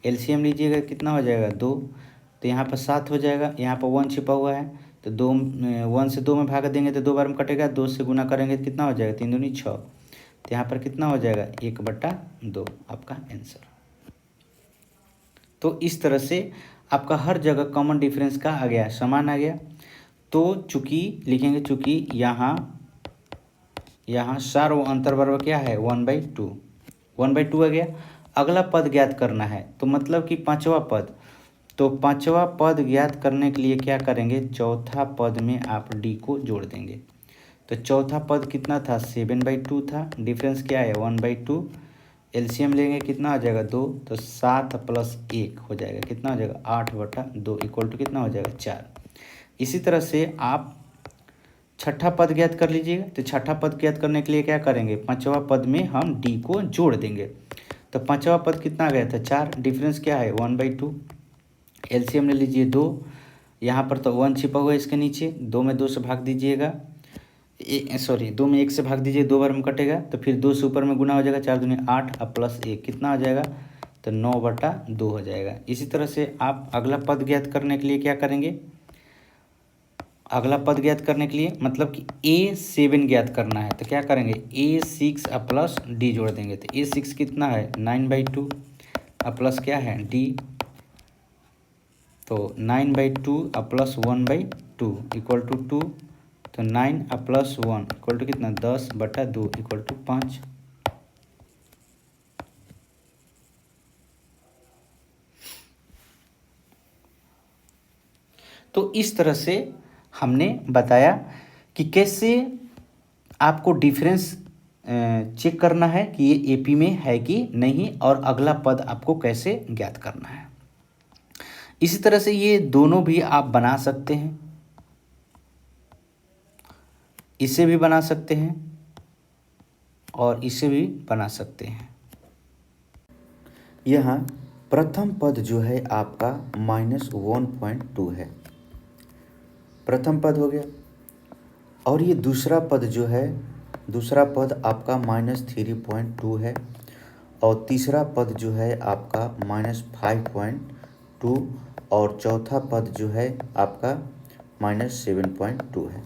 एलसीएम लीजिएगा कितना हो जाएगा 2, तो यहाँ पर 7 हो जाएगा, यहाँ पर 1 छिपा हुआ है, तो 1 से 2 में भाग देंगे तो 2 बार में कटेगा, 2 से गुना करेंगे तो कितना हो जाएगा 3 दूनी 6, तो यहाँ पर कितना हो जाएगा 1/2 आपका आंसर। तो इस तरह से आपका हर जगह कॉमन डिफरेंस का आ गया, समान आ गया। तो चूंकि लिखेंगे, चूंकि यहाँ सार्व अंतर बराबर क्या है 1/2 आ गया। अगला पद ज्ञात करना है, तो मतलब कि पांचवा पद, तो पांचवा पद ज्ञात करने के लिए क्या करेंगे, चौथा पद में आप डी को जोड़ देंगे। तो चौथा पद कितना था 7/2 था, डिफरेंस क्या है 1/2, एलसीएम लेंगे कितना हो जाएगा 2, तो 7 प्लस 1 हो जाएगा कितना हो जाएगा 8/2 इक्वल टू कितना हो जाएगा 4। इसी तरह से आप छठा पद ज्ञात कर लीजिएगा। तो छठा पद ज्ञात करने के लिए क्या करेंगे, पांचवा पद में हम डी को जोड़ देंगे। तो पांचवा पद कितना आ गया था 4, डिफरेंस क्या है 1/2, एलसीएम ले लीजिए 2, यहाँ पर तो 1 छिपा हुआ है इसके नीचे, 2 में 2 से भाग दीजिएगा, 2 में 1 से भाग दीजिए, 2 बार में कटेगा, तो फिर 2 से ऊपर में गुना हो जाएगा, 4 दूनी 8 और प्लस 1 कितना हो जाएगा, तो 9/2 हो जाएगा। इसी तरह से आप अगला पद ज्ञात करने के लिए क्या करेंगे, अगला पद ज्ञात करने के लिए मतलब कि A7 ज्ञात करना है, तो क्या करेंगे A6 और प्लस डी जोड़ देंगे। तो A6 कितना है 9/2 और प्लस क्या है डी, तो 9/2 और प्लस 1/2 इक्वल टू 2, तो 9 और प्लस 1 इक्वल टू कितना 10/2 इक्वल टू 5। तो इस तरह से हमने बताया कि कैसे आपको डिफरेंस चेक करना है कि ये एपी में है कि नहीं, और अगला पद आपको कैसे ज्ञात करना है। इसी तरह से ये दोनों भी आप बना सकते हैं, इसे भी बना सकते हैं और इसे भी बना सकते हैं। यहाँ प्रथम पद जो है आपका -1.2 है, प्रथम पद हो गया। और ये दूसरा पद जो है, दूसरा पद आपका -3.2 है, और तीसरा पद जो है आपका -5.2 और चौथा पद जो है आपका -7.2 है।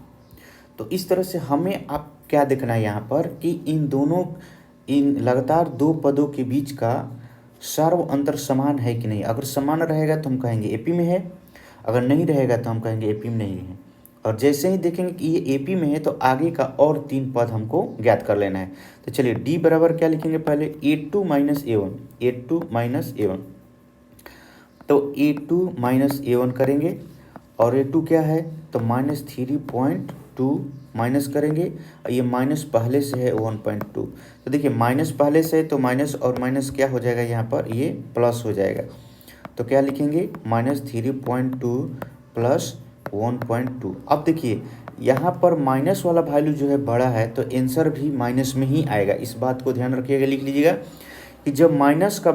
तो इस तरह से हमें आप क्या देखना है यहाँ पर कि इन लगातार दो पदों के बीच का सर्व अंतर समान है कि नहीं। अगर समान रहेगा तो हम कहेंगे एपी में है, अगर नहीं रहेगा तो हम कहेंगे एपी में नहीं है। और जैसे ही देखेंगे कि ये एपी में है तो आगे का और 3 पद हमको ज्ञात कर लेना है। तो चलिए डी बराबर क्या लिखेंगे, पहले A2 - A1, A2 - A1। तो A2 - A1 करेंगे और A2 क्या है तो -3.2 माइनस करेंगे, और ये माइनस पहले से है 1.2। तो देखिए माइनस पहले से है तो माइनस और माइनस क्या हो जाएगा, यहाँ पर ये प्लस हो जाएगा। तो क्या लिखेंगे -3.2 प्लस 1.2। अब देखिए यहाँ पर माइनस वाला वैल्यू जो है बड़ा है तो आंसर भी माइनस में ही आएगा। इस बात को ध्यान रखिएगा, लिख लीजिएगा कि जब माइनस का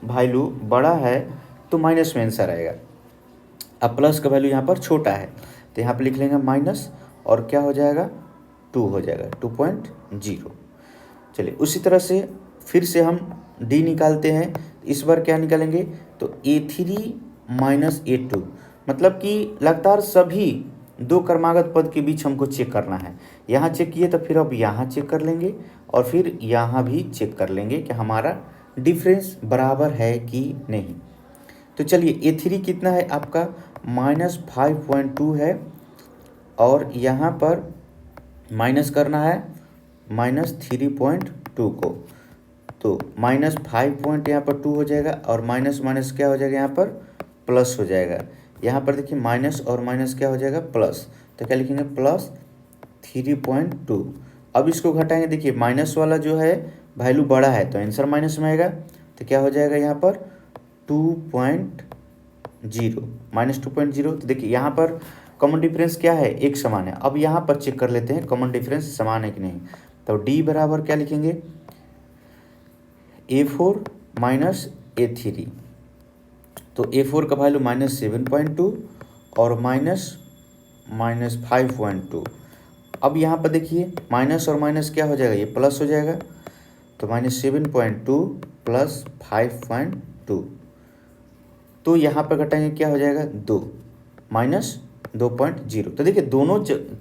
वैल्यू बड़ा है तो माइनस में आंसर आएगा। अब प्लस का वैल्यू यहाँ पर छोटा है तो यहाँ पर लिख लेंगे माइनस और क्या हो जाएगा 2 हो जाएगा 2.0। चलिए उसी तरह से फिर से हम डी निकालते हैं। इस बार क्या निकालेंगे तो A3 - A2, मतलब कि लगातार सभी दो क्रमागत पद के बीच हमको चेक करना है। यहाँ चेक किए तो फिर अब यहाँ चेक कर लेंगे और फिर यहाँ भी चेक कर लेंगे कि हमारा डिफरेंस बराबर है कि नहीं। तो चलिए A3 कितना है आपका -5.2 है और यहाँ पर माइनस करना है -3.2 को, तो -5 यहाँ पर 2 हो जाएगा और माइनस माइनस क्या हो जाएगा यहाँ पर प्लस हो जाएगा। यहाँ पर देखिए माइनस और माइनस क्या हो जाएगा प्लस, तो क्या लिखेंगे +3.2। अब इसको घटाएंगे, देखिए माइनस वाला जो है वैल्यू बड़ा है तो आंसर माइनस में आएगा। तो क्या हो जाएगा यहाँ पर 2.0 -2.0। तो देखिए यहाँ पर कॉमन डिफरेंस क्या है, एक समान है। अब यहाँ पर चेक कर लेते हैं कॉमन डिफरेंस समान है कि नहीं। तो डी बराबर क्या लिखेंगे A4 - A3। तो A4 का वैल्यू -7.2 और -5.2। अब यहाँ पर देखिए माइनस और माइनस क्या हो जाएगा, ये प्लस हो जाएगा। तो -7.2 प्लस 5.2, तो यहाँ पर घटाएंगे क्या हो जाएगा 2 -2.0। तो देखिए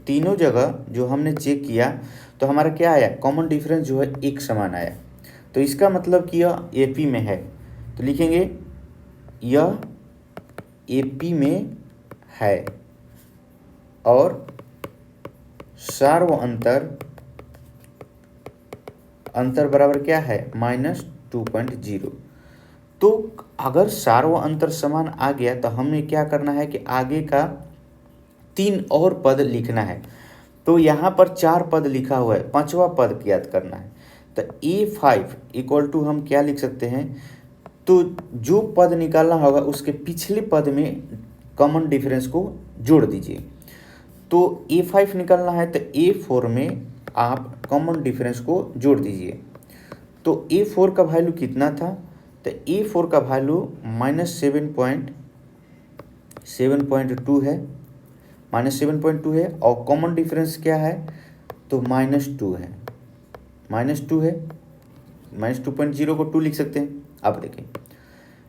तीनों जगह जो हमने चेक किया तो हमारा क्या आया, कॉमन डिफरेंस जो है एक समान आया। तो इसका मतलब कि यह एपी में है, तो लिखेंगे यह एपी में है और सार्व अंतर बराबर क्या है -2.0। तो अगर सार्व अंतर समान आ गया तो हमें क्या करना है कि आगे का 3 और पद लिखना है। तो यहाँ पर 4 पद लिखा हुआ है, 5वां पद ज्ञात करना है। तो A5 = हम क्या लिख सकते हैं, तो जो पद निकालना होगा उसके पिछले पद में कॉमन डिफरेंस को जोड़ दीजिए। तो A5 निकालना है तो A4 में आप कॉमन डिफरेंस को जोड़ दीजिए। तो A4 का वैल्यू कितना था, तो A4 का वैल्यू -7.2 है, -7.2 है और कॉमन डिफरेंस क्या है तो -2 है, -2 है। -2.0 को 2 लिख सकते हैं। अब देखिए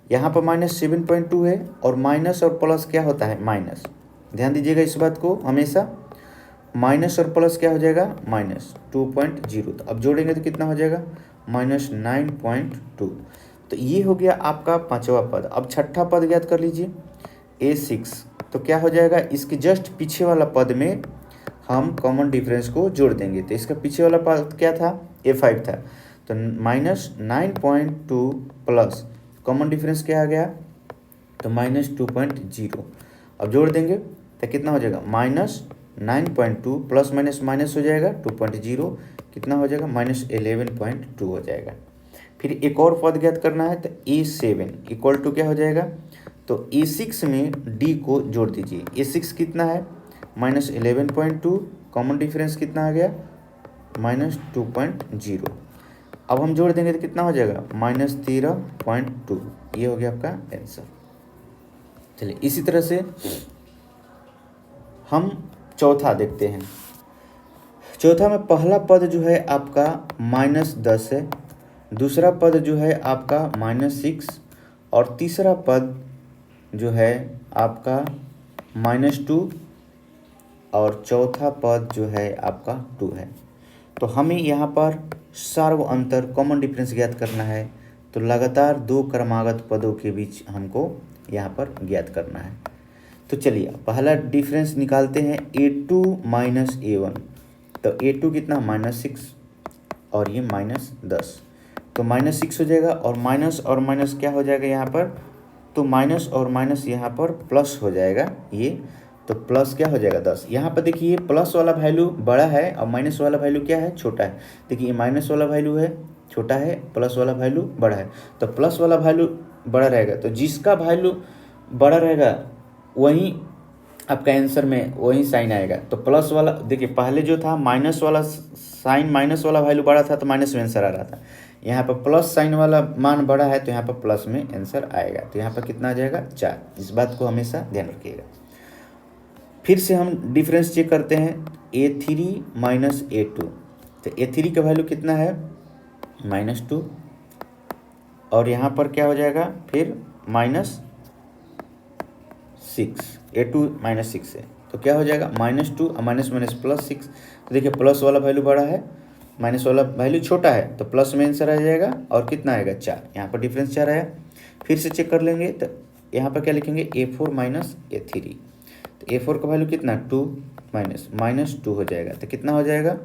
यहाँ पर -7.2 है और माइनस और प्लस क्या होता है माइनस, ध्यान दीजिएगा इस बात को हमेशा। माइनस और प्लस क्या हो जाएगा -2.0। तो अब जोड़ेंगे तो कितना हो जाएगा -9.2। तो ये हो गया आपका 5वां पद। अब 6ठा पद ज्ञात कर लीजिए A6। तो क्या हो जाएगा, इसके जस्ट पीछे वाला पद में हम कॉमन डिफरेंस को जोड़ देंगे। तो इसका पीछे वाला पद क्या था, A5 था। तो -9.2 प्लस कॉमन डिफरेंस क्या आ गया तो -2.0। अब जोड़ देंगे तो कितना हो जाएगा -9.2 प्लस माइनस माइनस हो जाएगा 2.0, कितना हो जाएगा -11.2 हो जाएगा। फिर एक और पद ज्ञात करना है तो A7 = क्या हो जाएगा, तो A6 में D को जोड़ दीजिए। A6 कितना है -11.2, कॉमन डिफरेंस कितना आ गया -2.0। अब हम जोड़ देंगे तो कितना हो जाएगा -13.2। ये हो गया आपका आंसर। चलिए इसी तरह से हम चौथा देखते हैं। चौथा में पहला पद जो है आपका -10 है दूसरा पद जो है आपका -6 और तीसरा पद जो है आपका -2 और चौथा पद जो है आपका 2 है। तो हमें यहाँ पर सार्व अंतर कॉमन डिफरेंस ज्ञात करना है। तो लगातार दो क्रमागत पदों के बीच हमको यहाँ पर ज्ञात करना है। तो चलिए पहला डिफरेंस निकालते हैं A2 माइनस A1। तो A2 कितना -6 और ये -10, तो -6 हो जाएगा और माइनस क्या हो जाएगा यहाँ पर, तो माइनस और माइनस यहाँ पर प्लस हो जाएगा ये, तो प्लस क्या हो जाएगा 10। यहाँ पर देखिए प्लस वाला वैल्यू बड़ा है और माइनस वाला वैल्यू क्या है, छोटा है। देखिए माइनस वाला वैल्यू है छोटा है, प्लस वाला वैल्यू बड़ा है। तो प्लस वाला वैल्यू बड़ा रहेगा, तो जिसका वैल्यू बड़ा रहेगा वहीं आपका आंसर में वही साइन आएगा। तो प्लस वाला देखिए पहले जो था माइनस वाला साइन, माइनस वाला वैल्यू बड़ा था तो माइनस में आंसर आ रहा था। यहाँ पर प्लस साइन वाला मान बड़ा है तो यहाँ पर प्लस में आंसर आएगा। तो यहाँ पर कितना आ जाएगा 4। इस बात को हमेशा ध्यान रखिएगा। फिर से हम डिफरेंस चेक करते हैं A3 माइनस A2। तो A3 का वैल्यू कितना है -2 और यहाँ पर क्या हो जाएगा फिर -6, A2 -6 है तो क्या हो जाएगा -2 और माइनस माइनस +6। तो देखिए प्लस वाला वैल्यू बड़ा है, माइनस वाला वैल्यू छोटा है, तो प्लस में आंसर आ जाएगा और कितना आएगा 4। यहाँ पर डिफरेंस 4 आया। फिर से चेक कर लेंगे तो यहाँ पर क्या लिखेंगे A4 माइनस A3। तो A4 का वैल्यू कितना 2 -2 हो जाएगा, तो कितना हो जाएगा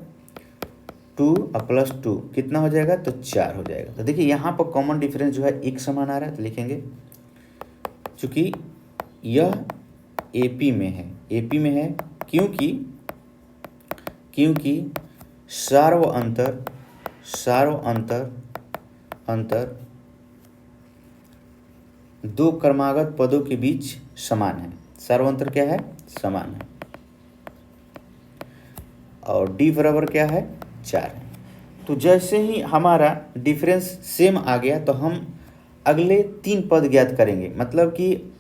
2 और +2 कितना हो जाएगा, तो 4 हो जाएगा। तो देखिए यहाँ पर कॉमन डिफरेंस जो है एक समान आ रहा है, तो लिखेंगे चूँकि यह AP में है, AP में है क्योंकि सार्व अंतर दो क्रमागत पदों के बीच समान है। सार्व अंतर क्या है, समान है। और D बराबर क्या है 4 है। तो जैसे ही हमारा डिफरेंस सेम आ गया तो हम अगले 3 पद ज्ञात करेंगे। मतलब कि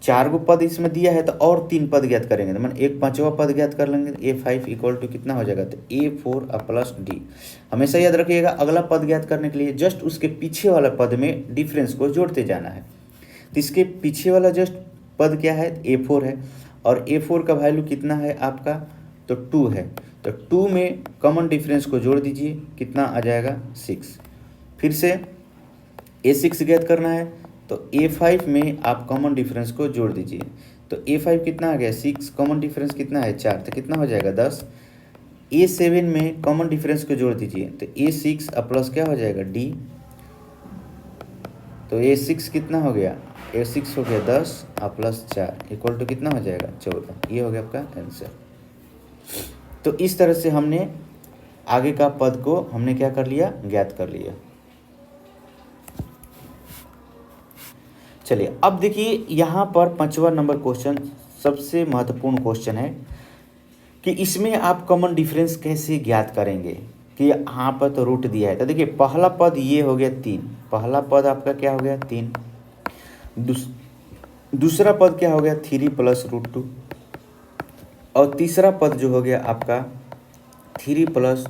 4 गो पद इसमें दिया है तो और 3 पद ज्ञात करेंगे, तो मैंने एक 5वां पद ज्ञात कर लेंगे। A5 इक्वल टू कितना हो जाएगा, तो A4 प्लस D। हमेशा याद रखिएगा अगला पद ज्ञात करने के लिए जस्ट उसके पीछे वाला पद में डिफरेंस को जोड़ते जाना है। तो इसके पीछे वाला जस्ट पद क्या है, A4 है और A4 का वैल्यू कितना है आपका, तो 2 है। तो 2 में कॉमन डिफरेंस को जोड़ दीजिए, कितना आ जाएगा 6। फिर से A6 ज्ञात करना है तो A5 में आप कॉमन डिफरेंस को जोड़ दीजिए। तो A5 कितना आ गया 6, कॉमन डिफरेंस कितना है 4, तो कितना हो जाएगा 10। A7 में कॉमन डिफरेंस को जोड़ दीजिए तो A6 प्लस क्या हो जाएगा D। तो A6 कितना हो गया, A6 हो गया 10 और प्लस 4 इक्वल टू कितना हो जाएगा 14। ये हो गया आपका आंसर। तो इस तरह से हमने आगे का पद को हमने क्या कर लिया, ज्ञात कर लिया। चलिए अब देखिए यहाँ पर 5वां नंबर क्वेश्चन सबसे महत्वपूर्ण क्वेश्चन है कि इसमें आप कॉमन डिफरेंस कैसे ज्ञात करेंगे। कि यहाँ पर तो रूट दिया है, तो देखिए पहला पद ये हो गया 3, पहला पद आपका क्या हो गया 3। दूसरा पद क्या हो गया 3 प्लस √2 और तीसरा पद जो हो गया आपका 3 प्लस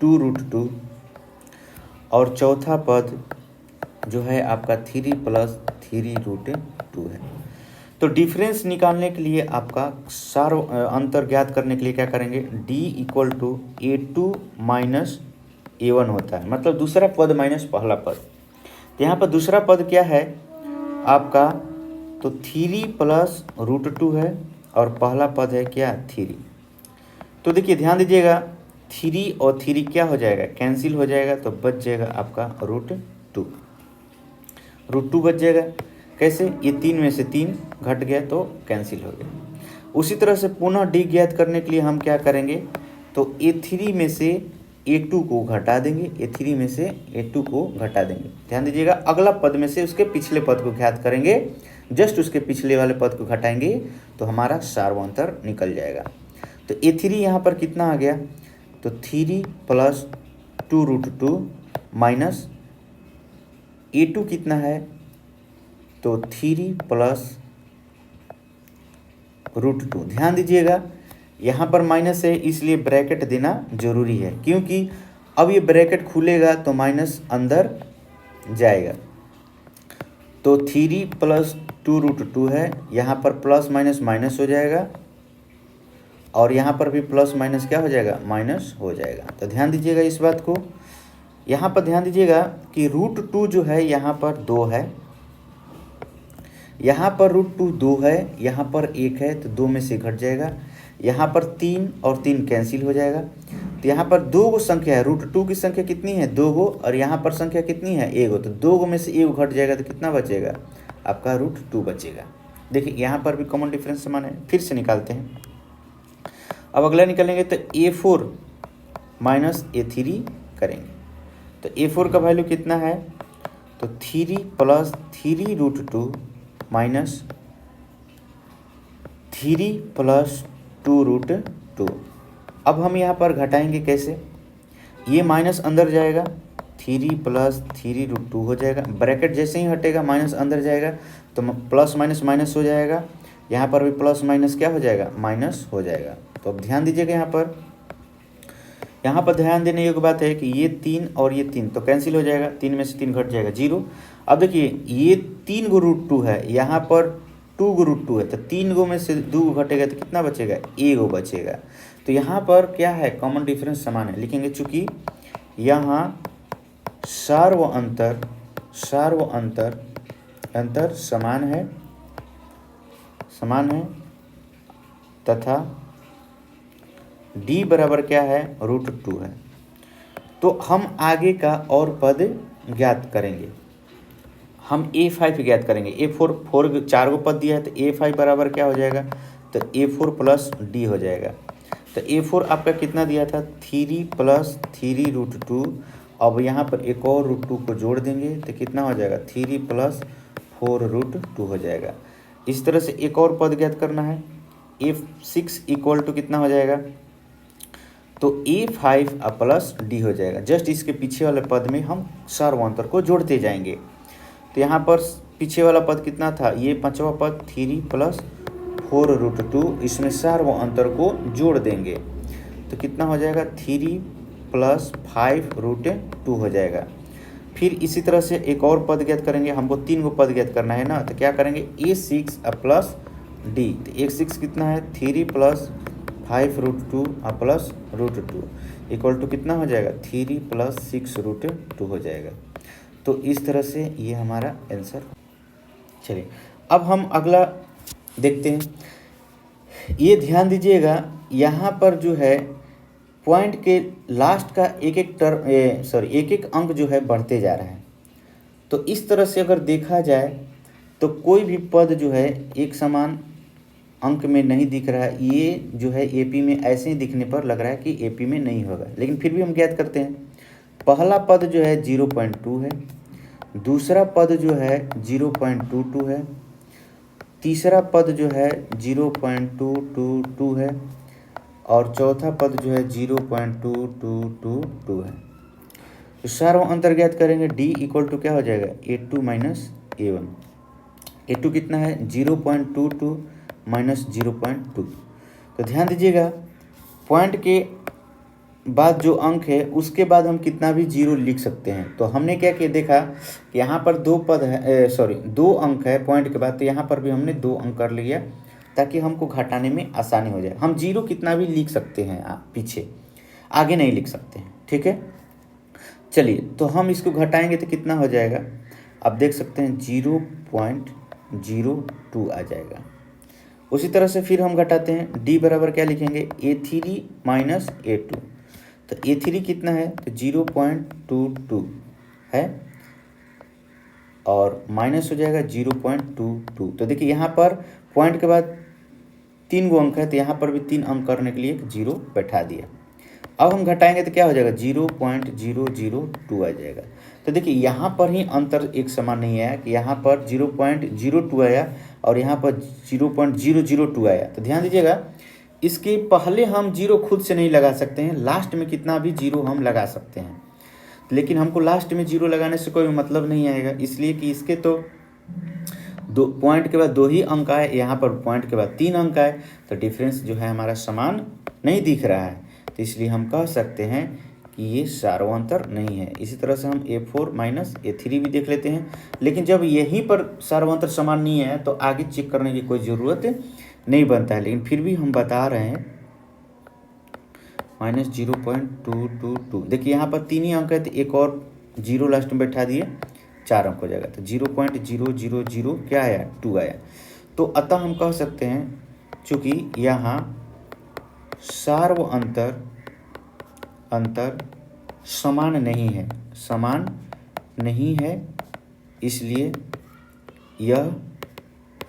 2√2 और चौथा पद जो है आपका 3 प्लस 3√2 है। तो डिफरेंस निकालने के लिए आपका सार्व अंतर ज्ञात करने के लिए क्या करेंगे, D equal to A2 minus A1 होता है, मतलब दूसरा पद माइनस पहला पद। तो यहाँ पर दूसरा पद क्या है आपका, तो 3 प्लस √2 है और पहला पद है क्या 3। तो देखिए ध्यान दीजिएगा 3 और 3 क्या हो जाएगा, कैंसिल हो जाएगा, तो बच जाएगा आपका √2 बच जाएगा। कैसे, ये 3 में से 3 घट गया तो कैंसिल हो गया। उसी तरह से पुनः D ज्ञात करने के लिए हम क्या करेंगे, तो A3 में से A2 को घटा देंगे, A3 में से A2 को घटा देंगे। ध्यान दीजिएगा अगला पद में से उसके पिछले पद को ज्ञात करेंगे, जस्ट उसके पिछले वाले पद को घटाएंगे तो हमारा सार्वंतर निकल जाएगा। तो A3 यहाँ पर कितना आ गया, तो 3 प्लस 2√2 माइनस A2 कितना है, तो 3 प्लस √2। ध्यान दीजिएगा यहाँ पर माइनस है इसलिए ब्रैकेट देना जरूरी है, क्योंकि अब ये ब्रैकेट खुलेगा तो माइनस अंदर जाएगा, तो 3 प्लस 2√2 है, यहाँ पर प्लस माइनस माइनस हो जाएगा और यहाँ पर भी प्लस माइनस क्या हो जाएगा, माइनस हो जाएगा। तो ध्यान दीजिएगा इस बात को, यहाँ पर ध्यान दीजिएगा कि √2 जो है यहाँ पर 2 है, यहाँ पर √2 2 है, यहाँ पर 1 है, तो 2 में से घट जाएगा, यहाँ पर 3 और 3 कैंसिल हो जाएगा। तो यहाँ पर 2 गो संख्या है, √2 की संख्या कितनी है, 2 गो, और यहाँ पर संख्या कितनी है, 1 गो, तो 2 गो में से 1 घट जाएगा तो कितना बचेगा, आपका √2 बचेगा। देखिए यहाँ पर भी कॉमन डिफरेंस समान है, फिर से निकालते हैं। अब अगला निकालेंगे तो A4 माइनस A3 करेंगे, तो A4 का वैल्यू कितना है, तो 3 प्लस 3√2 माइनस 3 प्लस 2√2। अब हम यहाँ पर घटाएंगे कैसे, ये माइनस अंदर जाएगा, 3 प्लस 3√2 हो जाएगा, ब्रैकेट जैसे ही हटेगा माइनस अंदर जाएगा तो प्लस माइनस माइनस हो जाएगा, यहाँ पर भी प्लस माइनस क्या हो जाएगा, माइनस हो जाएगा। तो अब ध्यान दीजिएगा यहाँ पर ध्यान देने योग्य बात है कि ये 3 और ये 3 तो कैंसिल हो जाएगा, 3 में से 3 घट जाएगा 0। अब देखिए ये 3 गो √2 है, यहाँ पर 2 गो √2 है, तो 3 गो में से 2 गो घटेगा तो कितना बचेगा, 1 गो बचेगा। तो यहाँ पर क्या है, कॉमन डिफरेंस समान है, लिखेंगे चूँकि यहाँ सार्व अंतर समान है तथा d बराबर क्या है, √2 है, तो हम आगे का और पद ज्ञात करेंगे। हम A5 ज्ञात करेंगे, A4 4 गो पद दिया है, तो A5 बराबर क्या हो जाएगा, तो A4 प्लस D हो जाएगा। तो A4 आपका कितना दिया था, 3 प्लस 3√2, अब यहाँ पर एक और √2 को जोड़ देंगे तो कितना हो जाएगा, 3 प्लस 4√2 हो जाएगा। इस तरह से एक और पद ज्ञात करना है, A6 इक्वल टू कितना हो जाएगा, तो A5 प्लस D हो जाएगा। जस्ट इसके पीछे वाले पद में हम सार्वंतर को जोड़ते जाएंगे। तो यहाँ पर पीछे वाला पद कितना था, ये पांचवा पद 3 प्लस 4√2, इसमें सार्वंतर को जोड़ देंगे तो कितना हो जाएगा, 3 प्लस 5√2 हो जाएगा। फिर इसी तरह से एक और पद ज्ञात करेंगे, हमको 3 गो पद ज्ञात करना है ना, तो क्या करेंगे, A6 प्लस D, तो A6 कितना है, 3 प्लस 5√2 प्लस √2 इक्वल टू कितना हो जाएगा, 3 प्लस 6√2 हो जाएगा। तो इस तरह से ये हमारा आंसर। चलिए अब हम अगला देखते हैं। ये ध्यान दीजिएगा यहाँ पर जो है पॉइंट के लास्ट का एक एक अंक जो है बढ़ते जा रहा है। तो इस तरह से अगर देखा जाए तो कोई भी पद जो है एक समान अंक में नहीं दिख रहा है, ये जो है AP में ऐसे ही दिखने पर लग रहा है कि AP में नहीं होगा, लेकिन फिर भी हम ज्ञात करते हैं। पहला पद जो है 0.2 है, दूसरा पद जो है 0.22 है, तीसरा पद जो है 0.222 है और चौथा पद जो है 0.2222 है। तो सार्व अंतर ज्ञात करेंगे, D इक्वल टू क्या हो जाएगा, A2 माइनस A1। A2 कितना है, 0.22 माइनस 0.2। तो ध्यान दीजिएगा पॉइंट के बाद जो अंक है उसके बाद हम कितना भी 0 लिख सकते हैं। तो हमने क्या किया, देखा कि यहाँ पर 2 पद है, 2 अंक है पॉइंट के बाद, तो यहाँ पर भी हमने 2 अंक कर लिया ताकि हमको घटाने में आसानी हो जाए। हम 0 कितना भी लिख सकते हैं, पीछे आगे नहीं लिख सकते हैं, ठीक है। चलिए तो हम इसको घटाएंगे तो कितना हो जाएगा, आप देख सकते हैं 0.02 आ जाएगा। उसी तरह से फिर हम घटाते हैं, D बराबर क्या लिखेंगे, A3 माइनस A2। तो A3 कितना है, तो 0.22 है और माइनस हो जाएगा 0.22। तो देखिए यहाँ पर पॉइंट के बाद 3 गो अंक है, तो यहाँ पर भी 3 अंक करने के लिए एक 0 बैठा दिया। अब हम घटाएंगे तो क्या हो जाएगा, 0.002 आ जाएगा। तो देखिए यहाँ पर ही अंतर एक समान नहीं आया कि यहाँ पर 0.02 आया और यहाँ पर 0.002 आया। तो ध्यान दीजिएगा इसके पहले हम 0 खुद से नहीं लगा सकते हैं, लास्ट में कितना भी 0 हम लगा सकते हैं, लेकिन हमको लास्ट में 0 लगाने से कोई मतलब नहीं आएगा, इसलिए कि इसके तो पॉइंट के बाद 2 ही अंक आए, यहाँ पर पॉइंट के बाद 3 अंक आए, तो डिफरेंस जो है हमारा समान नहीं दिख रहा है। तो इसलिए हम कह सकते हैं कि ये सार्वंतर नहीं है। इसी तरह से हम A4 माइनस A3 भी देख लेते हैं, लेकिन जब यहीं पर सार्वंतर समान नहीं है तो आगे चेक करने की कोई ज़रूरत नहीं बनता है, लेकिन फिर भी हम बता रहे हैं -0.222। देखिए यहाँ पर 3 ही अंक है तो एक और जीरो लास्ट में बैठा दिए, 4 अंक हो जाएगा, तो 0.000 क्या आया, 2 आया। तो अतः हम कह सकते हैं चूँकि यहाँ सार्व अंतर समान नहीं है, इसलिए यह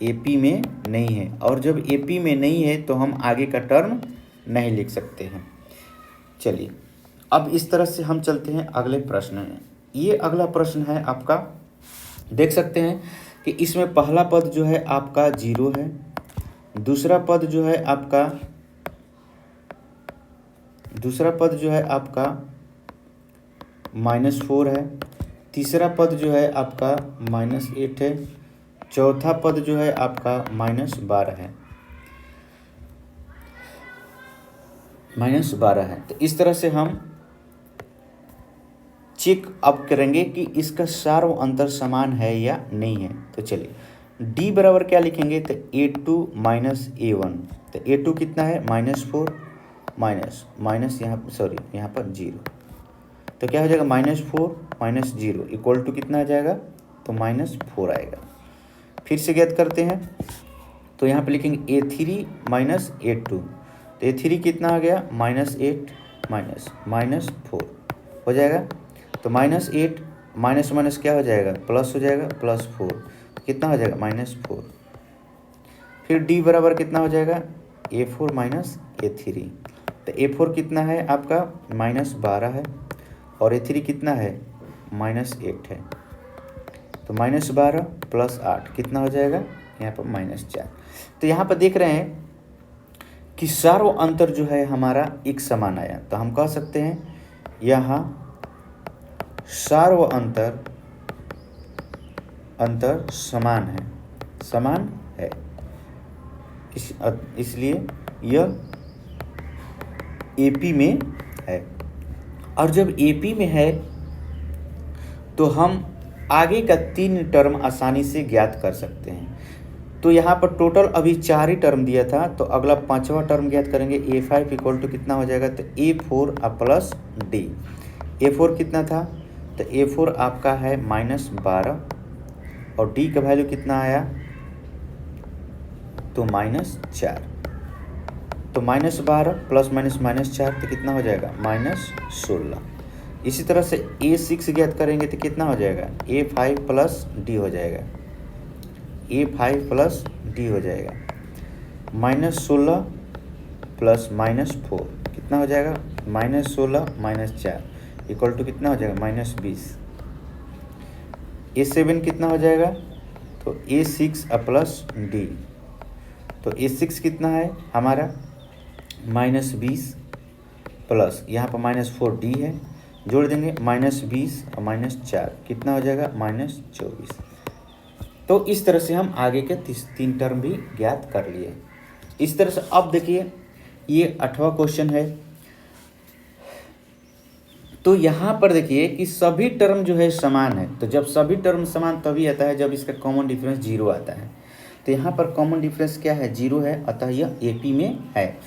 AP में नहीं है, और जब AP में नहीं है तो हम आगे का टर्म नहीं लिख सकते हैं। चलिए अब इस तरह से हम चलते हैं अगले प्रश्न में। ये अगला प्रश्न है आपका, देख सकते हैं कि इसमें पहला पद जो है आपका 0 है, दूसरा पद जो है आपका -4 है, तीसरा पद जो है आपका -8 है, चौथा पद जो है आपका -12 है, -12 है। तो इस तरह से हम चेक अब करेंगे कि इसका सार्व अंतर समान है या नहीं है। तो चलिए D बराबर क्या लिखेंगे, तो A2 माइनस A1, तो A2 कितना है -4 माइनस यहाँ पर 0, तो क्या हो जाएगा -4 माइनस 0 इक्वल टू कितना आ जाएगा, तो -4 आएगा। फिर से ज्ञात करते हैं, तो यहाँ पे लिखेंगे A3 माइनस A2, तो A3 कितना आ गया, -8 -4 हो जाएगा, तो -8 माइनस क्या हो जाएगा, प्लस हो जाएगा, +4 कितना हो जाएगा, -4। फिर D बराबर कितना हो जाएगा, A4 माइनस A3, तो A4 कितना है आपका -12 है, और A3 कितना है -8 है, तो -12 + 8 कितना हो जाएगा, यहाँ पर -4। तो यहाँ पर देख रहे हैं कि सार्व अंतर जो है हमारा एक समान आया, तो हम कह सकते हैं यहाँ सार्व अंतर समान है, इसलिए यह AP में है। और जब AP में है तो हम आगे का 3 टर्म आसानी से ज्ञात कर सकते हैं। तो यहाँ पर टोटल अभी 4 ही टर्म दिया था, तो अगला 5वां टर्म ज्ञात करेंगे। A5 इक्वल टू कितना हो जाएगा, तो A4 प्लस D। A4 कितना था, तो A4 आपका है -12, और D का वैल्यू कितना आया, तो -4, तो -12 प्लस -4 तो कितना हो जाएगा, -16। इसी तरह से A6 ज्ञात करेंगे तो कितना हो जाएगा, A5 प्लस D हो जाएगा, A5 प्लस D हो जाएगा, -16 प्लस -4 कितना हो जाएगा, -16 -4 इक्वल टू कितना हो जाएगा, -20। A7 कितना हो जाएगा, तो A6 प्लस D, तो A6 कितना है हमारा -20 प्लस यहाँ पर -4D है, जोड़ देंगे -20 और -4 कितना हो जाएगा, -24। तो इस तरह से हम आगे के 3 टर्म भी ज्ञात कर लिए। इस तरह से अब देखिए ये 8वां क्वेश्चन है। तो यहाँ पर देखिए कि सभी टर्म जो है समान है, तो जब सभी टर्म समान तभी आता है जब इसका कॉमन डिफरेंस 0 आता है। तो यहाँ पर कॉमन डिफरेंस क्या है, 0 है, अतः यह AP में है।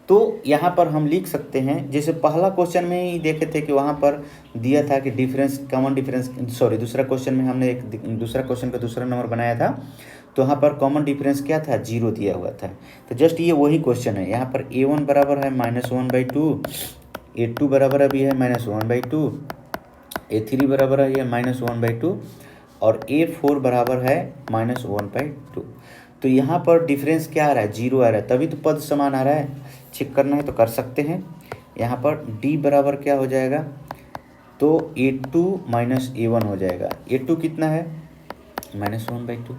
तो यहाँ पर हम लिख सकते हैं, जैसे पहला क्वेश्चन में ही देखे थे कि वहाँ पर दिया था कि डिफरेंस कॉमन डिफरेंस, दूसरा क्वेश्चन में हमने एक दूसरा क्वेश्चन का दूसरा नंबर बनाया था, तो यहाँ पर कॉमन डिफरेंस क्या था, 0 दिया हुआ था। तो जस्ट ये वही क्वेश्चन है। यहाँ पर A1 बराबर है -1/2, A2 बराबर अभी है -1/2, A3 बराबर है ये -1/2, और A4 बराबर है -1/2। तो यहाँ पर डिफरेंस क्या आ रहा है, 0 आ रहा है, तभी तो पद समान आ रहा है। चेक करना है तो कर सकते हैं। यहाँ पर D बराबर क्या हो जाएगा, तो A2 माइनस A1 हो जाएगा। A2 कितना है, -1/2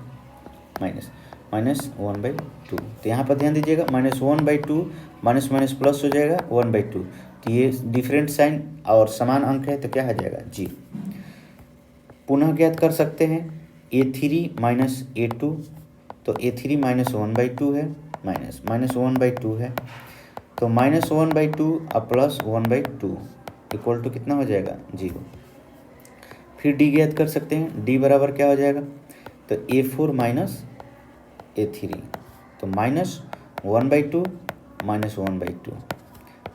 -1/2। तो यहाँ पर ध्यान दीजिएगा, -1/2 माइनस माइनस प्लस हो जाएगा 1/2। तो ये डिफरेंट साइन और समान अंक है, तो क्या हो जाएगा, 0। पुनः ज्ञात कर सकते हैं A3 माइनस A2, तो A3 -1/2 है, -1/2 है, तो -1/2 प्लस 1/2 इक्वल टू कितना हो जाएगा 0। फिर डी ज्ञात कर सकते हैं, डी बराबर क्या हो जाएगा, तो A4 माइनस A3, तो -1/2 -1/2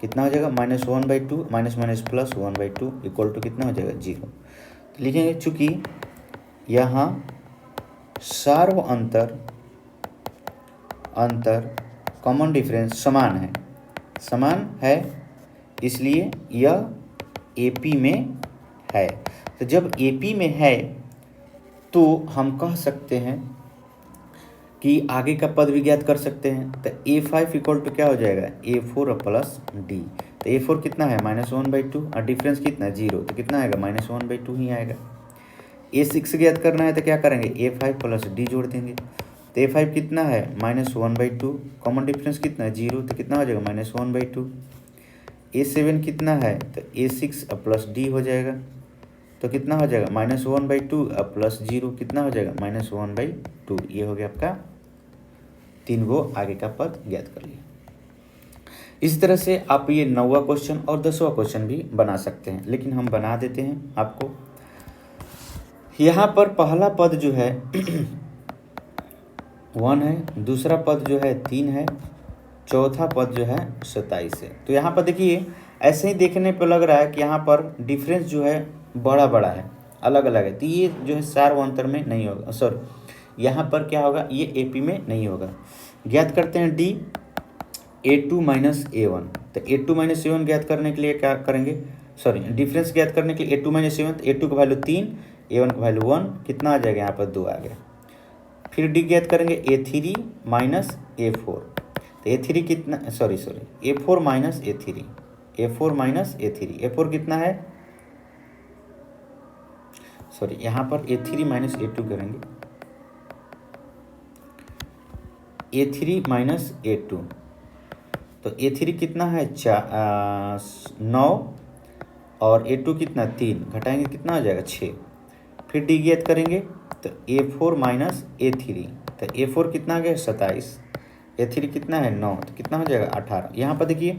कितना हो जाएगा, -1/2 minus minus plus 1/2 equal to कितना हो जाएगा 0। तो लिखेंगे चूँकि यहाँ सार्व अंतर कॉमन डिफरेंस समान है इसलिए यह AP में है। तो जब AP में है तो हम कह सकते हैं कि आगे का पद भी ज्ञात कर सकते हैं। तो A5 इक्वल टू क्या हो जाएगा, A4 प्लस D। तो A4 कितना है -1/2 और डिफरेंस कितना है 0, तो कितना आएगा -1/2 ही आएगा। A6 ज्ञात करना है तो क्या करेंगे, A5 प्लस D जोड़ देंगे। तो A5 कितना है -1/2, कॉमन डिफरेंस कितना है 0, तो कितना हो जाएगा -1/2। A7 कितना है, तो A6 प्लस D हो जाएगा, तो कितना हो जाएगा -1/2 प्लस 0 कितना हो जाएगा -1/2। ये हो गया आपका 3 गो आगे का पद ज्ञात कर लिया। इस तरह से आप ये 9वां क्वेश्चन और 10वां क्वेश्चन भी बना सकते हैं, लेकिन हम बना देते हैं आपको। यहाँ पर पहला पद जो है 1 है, दूसरा पद जो है 3 है, चौथा पद जो है 27 है। तो यहाँ पर देखिए ऐसे ही देखने पर लग रहा है कि यहाँ पर डिफरेंस जो है बड़ा बड़ा है, अलग अलग है, तो ये जो है सार्व अंतर में नहीं होगा, सॉरी यहाँ पर क्या होगा, ये AP में नहीं होगा। ज्ञात करते हैं D A2 माइनस A1। तो A2 माइनस A1 ज्ञात करने के लिए क्या करेंगे, सॉरी डिफरेंस ज्ञात करने के लिए A2 माइनस A1, तो A2 का वैल्यू 3, A1 का वैल्यू 1, कितना आ जाएगा यहाँ पर 2 आ गया। फिर D ज्ञात करेंगे A3 माइनस A4। तो A3 कितना, sorry A4 minus A3, A4 minus A3, A4 कितना है, सॉरी यहाँ पर A3 माइनस A2 करेंगे, A3 माइनस A2, तो A3 कितना है 9 और A2 कितना 3, घटाएंगे कितना हो जाएगा 6। फिर D ज्ञात करेंगे तो A4 माइनस A3, तो A4 कितना आ गया 27, A3 कितना है 9, तो कितना हो जाएगा 18। यहाँ पर देखिए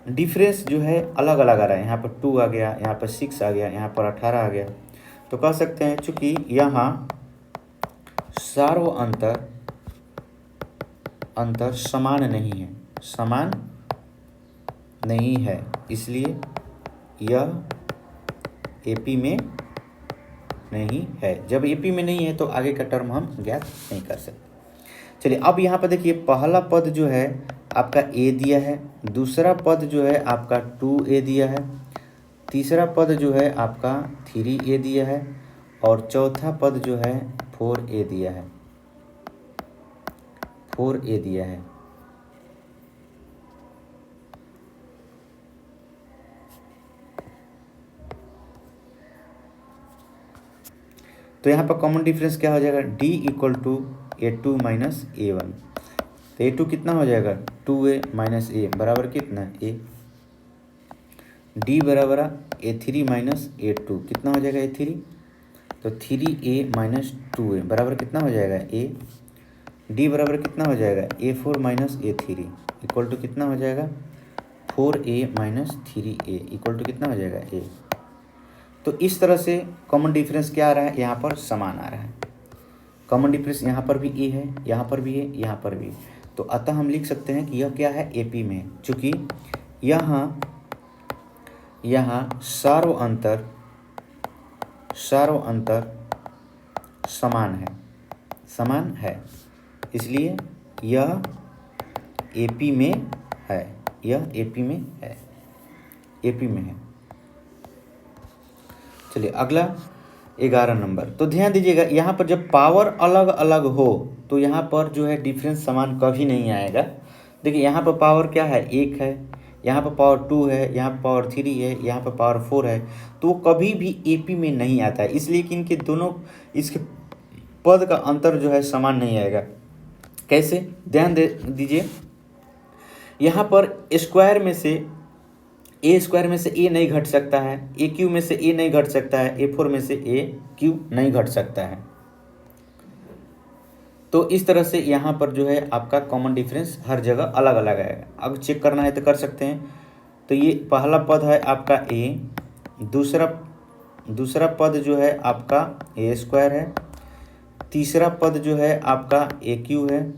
डिफरेंस जो है अलग अलग आ रहा है, यहाँ पर 2 आ गया, यहाँ पर 6 आ गया, यहाँ पर 18 आ गया। तो कह सकते हैं चूँकि यहाँ सार्व अंतर समान नहीं है इसलिए यह AP में नहीं है। जब AP में नहीं है तो आगे का टर्म हम ज्ञात नहीं कर सकते। चलिए अब यहाँ पर देखिए पहला पद जो है आपका A दिया है, दूसरा पद जो है आपका 2A दिया है, तीसरा पद जो है आपका 3A दिया है और चौथा पद जो है 4A दिया है, 4A दिया है। तो यहाँ पर कॉमन डिफरेंस क्या हो जाएगा, D equal to A2 minus A1। तो A2 कितना हो जाएगा 2A माइनस A बराबर कितना A। D बराबर A3 माइनस A2 कितना हो जाएगा A3, तो 3A माइनस 2A बराबर कितना हो जाएगा A। D बराबर कितना हो जाएगा A4 minus A3 equal to कितना हो जाएगा 4A minus 3A equal to कितना हो जाएगा A। तो इस तरह से कॉमन डिफरेंस क्या आ रहा है, यहाँ पर समान आ रहा है। कॉमन डिफरेंस यहाँ पर भी A है, यहाँ पर भी है, यहाँ पर भी। तो अतः हम लिख सकते हैं कि यह क्या है AP में, चूँकि यहाँ सार्व अंतर समान है इसलिए यह AP में है, AP में है। चलिए अगला 11 नंबर। तो ध्यान दीजिएगा यहाँ पर जब पावर अलग अलग हो तो यहाँ पर जो है डिफरेंस समान कभी नहीं आएगा। देखिए यहाँ पर पावर क्या है 1 है, यहाँ पर पावर 2 है, यहाँ पर पावर 3 है, यहाँ पर पावर 4 है, तो कभी भी AP में नहीं आता है, इसलिए कि इनके दोनों इसके पद का अंतर जो है समान नहीं आएगा। कैसे, ध्यान दीजिए यहाँ पर स्क्वायर में से A नहीं घट सकता है, AQ में से A नहीं घट सकता है, A4 में से AQ नहीं घट सकता है। तो इस तरह से यहाँ पर जो है आपका कॉमन डिफरेंस हर जगह अलग अलग आएगा। अब चेक करना है तो कर सकते हैं, तो ये पहला पद है आपका a, दूसरा पद जो है आपका a² है, तीसरा पद जो है आपका AQ है,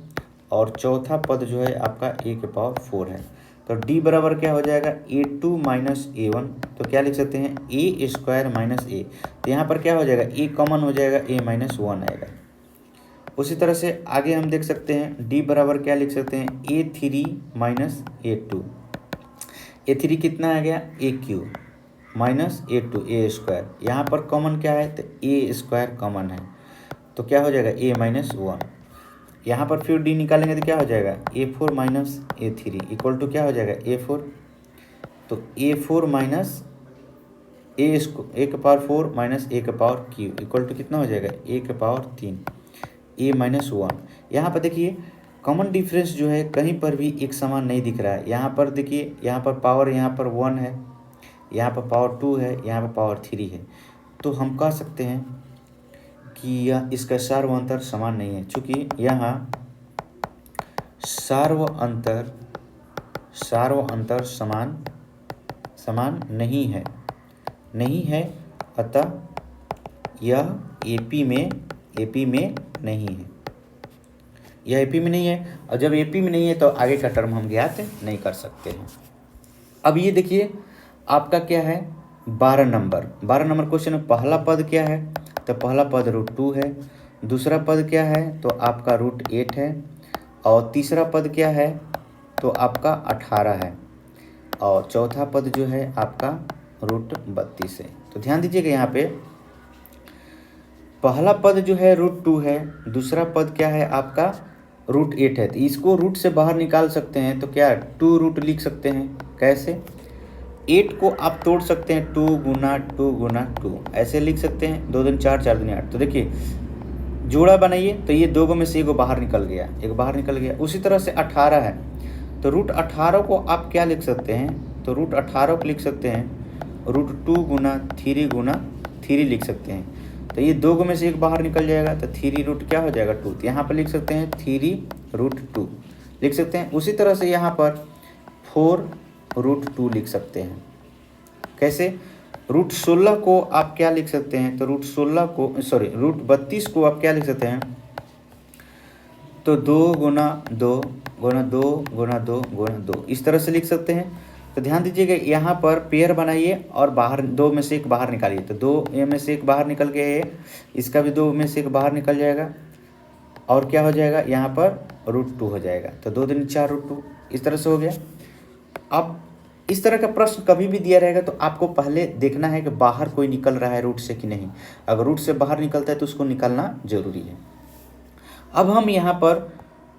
और चौथा पद जो है आपका a⁴ है। तो d बराबर क्या हो जाएगा, a2 माइनस a1। तो क्या लिख सकते हैं, a² माइनस a। तो यहाँ पर क्या हो जाएगा, a कॉमन हो जाएगा, a माइनस 1 आएगा। उसी तरह से आगे हम देख सकते हैं d बराबर क्या लिख सकते हैं, a3 माइनस a2। a3 कितना आ गया, AQ माइनस a2 a²। यहाँ पर कॉमन क्या है, तो a² कॉमन है, तो क्या हो जाएगा, a माइनस 1। यहाँ पर फिर d निकालेंगे तो क्या हो जाएगा, a4 minus a3 equal to क्या हो जाएगा, a4। तो a4 minus a⁴ minus a⁴ equal to कितना हो जाएगा, a⁴ a माइनस 1। यहाँ पर देखिए कॉमन डिफरेंस जो है कहीं पर भी एक समान नहीं दिख रहा है। यहाँ पर देखिए, यहाँ पर पावर यहाँ पर 1 है, यहाँ पर पावर 2 है, यहाँ पर पावर 3 है। तो हम कह सकते हैं कि यह इसका सार्व अंतर समान नहीं है, चूँकि यहाँ सार्व अंतर समान नहीं है, अतः यह AP में नहीं है, यह AP में नहीं है। और जब AP में नहीं है तो आगे का टर्म हम ज्ञात नहीं कर सकते हैं। अब ये देखिए आपका क्या है, 12 नंबर क्वेश्चन में पहला पद क्या है, तो पहला पद √2 है, दूसरा पद क्या है, तो आपका √8 है, और तीसरा पद क्या है, तो आपका 18 है, और चौथा पद जो है आपका √32 है। तो ध्यान दीजिएगा, यहाँ पे पहला पद जो है √2 है, दूसरा पद क्या है आपका √8 है। तो इसको रूट से बाहर निकाल सकते हैं, तो क्या 2 रूट लिख सकते हैं। कैसे, 8 को आप तोड़ सकते हैं, 2 गुना 2 गुना 2 ऐसे लिख सकते हैं, 2 दूनी 4, 4 दूनी 8। तो देखिए जोड़ा बनाइए, तो ये 2 में से एक बाहर निकल गया, उसी तरह से 18 है, तो √18 को आप क्या लिख सकते हैं, तो √18 को लिख सकते हैं √2 गुना 3 गुना 3 लिख सकते हैं। तो ये 2 में से एक बाहर निकल जाएगा, तो 3 रूट क्या हो जाएगा 2। तो यहाँ पर लिख सकते हैं 3√2 लिख सकते हैं। उसी तरह से यहाँ पर 4√2 लिख सकते हैं। कैसे, √16 को आप क्या लिख सकते हैं, तो √32 को आप क्या लिख सकते हैं, तो 2 गुना 2 गुना 2 गुना 2 गुना 2 इस तरह से लिख सकते हैं। तो ध्यान दीजिएगा, यहाँ पर पेयर बनाइए और बाहर 2 में से एक बाहर निकालिए, तो 2 में से एक बाहर निकल गया है, इसका भी 2 में से एक बाहर निकल जाएगा, और क्या हो जाएगा, यहाँ पर √2 हो जाएगा, तो 2 दूनी 4 √2 इस तरह से हो गया। अब इस तरह का प्रश्न कभी भी दिया रहेगा तो आपको पहले देखना है कि बाहर कोई निकल रहा है रूट से कि नहीं। अगर रूट से बाहर निकलता है तो उसको निकालना जरूरी है। अब हम यहाँ पर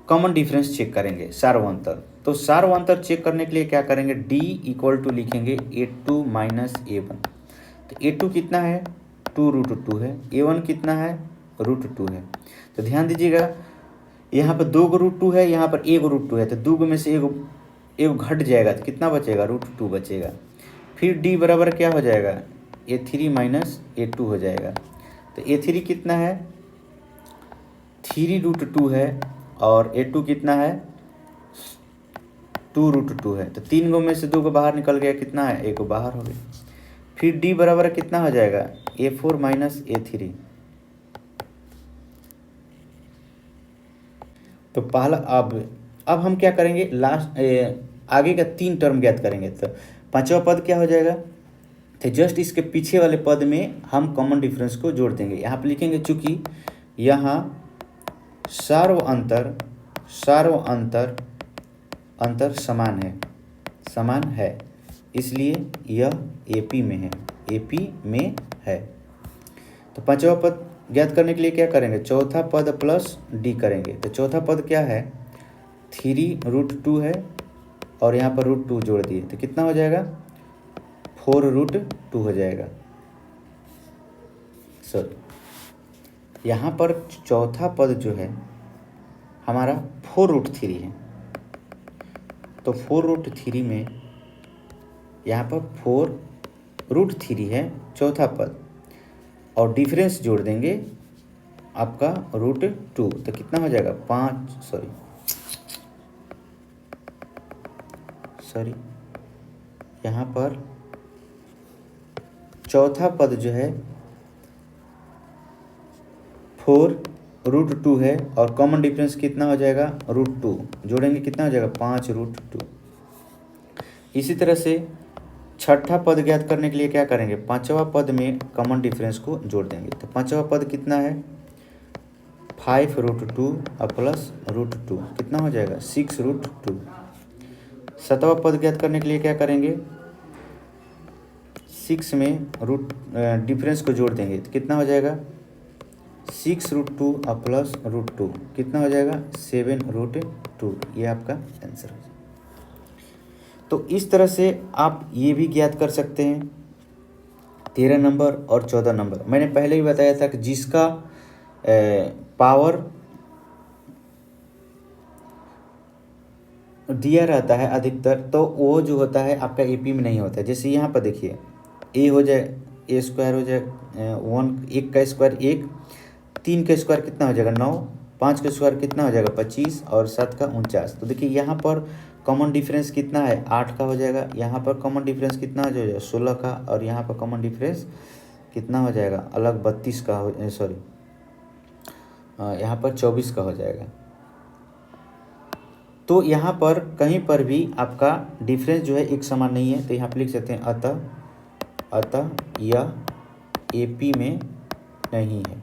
कॉमन डिफरेंस चेक करेंगे, सार्वंतर। तो सार्वंतर चेक करने के लिए क्या करेंगे, D इक्वल टू लिखेंगे a2 माइनस a1। तो a2 कितना है, 2√2 है, a1 कितना है, √2 है। तो ध्यान दीजिएगा, यहाँ पर 2 √2 है, यहाँ पर 1 √2 है, तो 2 में से एक घट जाएगा, तो कितना बचेगा, √2 बचेगा। फिर D बराबर क्या हो जाएगा, a3 माइनस a2 हो जाएगा। तो a3 कितना है, 3√2 है, और a2 कितना है, 2√2 है। तो 3 में से 2 बाहर निकल गया, कितना है, 1 बाहर हो गया। फिर D बराबर कितना हो जाएगा, a4 माइनस a3। तो पहला अब हम क्या करेंगे, आगे का 3 टर्म ज्ञात करेंगे। तो पांचवा पद क्या हो जाएगा, तो जस्ट इसके पीछे वाले पद में हम कॉमन डिफरेंस को जोड़ देंगे। यहाँ पे लिखेंगे, चूंकि यहाँ सार्व अंतर समान है, इसलिए यह AP में है। तो पांचवा पद ज्ञात करने के लिए क्या करेंगे, चौथा पद प्लस D करेंगे। तो चौथा पद क्या है, 3√2 है, और यहाँ पर √2 जोड़ दिए, तो कितना हो जाएगा, 4√2 हो जाएगा। सॉरी, यहाँ पर चौथा पद जो है हमारा 4√3 है, तो 4√3 में यहाँ पर 4√3 है चौथा पद, और डिफरेंस जोड़ देंगे आपका √2, तो कितना हो जाएगा, 5 सॉरी यहाँ पर चौथा पद जो है 4√2 है और कॉमन डिफरेंस कितना हो जाएगा √2, जोड़ेंगे कितना हो जाएगा 5√2। इसी तरह से छठा पद ज्ञात करने के लिए क्या करेंगे, पांचवा पद में कॉमन डिफरेंस को जोड़ देंगे। तो पांचवा पद कितना है 5√2 और प्लस √2 कितना हो जाएगा 6√2। सातवां पद ज्ञात करने के लिए क्या करेंगे, 6 में डिफरेंस को जोड़ देंगे तो कितना हो जाएगा 6√2 और प्लस √2 कितना हो जाएगा 7√2। ये आपका आंसर है। तो इस तरह से आप ये भी ज्ञात कर सकते हैं 13 नंबर और 14 नंबर। मैंने पहले ही बताया था कि जिसका पावर दिया रहता है अधिकतर, तो वो जो होता है आपका एपी में नहीं होता है। जैसे यहाँ पर देखिए ए हो जाए ए स्क्वायर हो जाए 1 का स्क्वायर 1, 3 का स्क्वायर कितना हो जाएगा 9, 5 का स्क्वायर कितना हो जाएगा 25 और 7 का 49। तो देखिए यहाँ पर कॉमन डिफरेंस कितना है 8 का हो जाएगा, यहाँ पर कॉमन डिफरेंस कितना हो जाएगा 16 का, और यहाँ पर कॉमन डिफरेंस कितना हो जाएगा अलग 32 का हो, सॉरी यहाँ पर 24 का हो जाएगा। तो यहाँ पर कहीं पर भी आपका डिफरेंस जो है एक समान नहीं है, तो यहाँ पर लिख सकते हैं अतः यह एपी में नहीं है।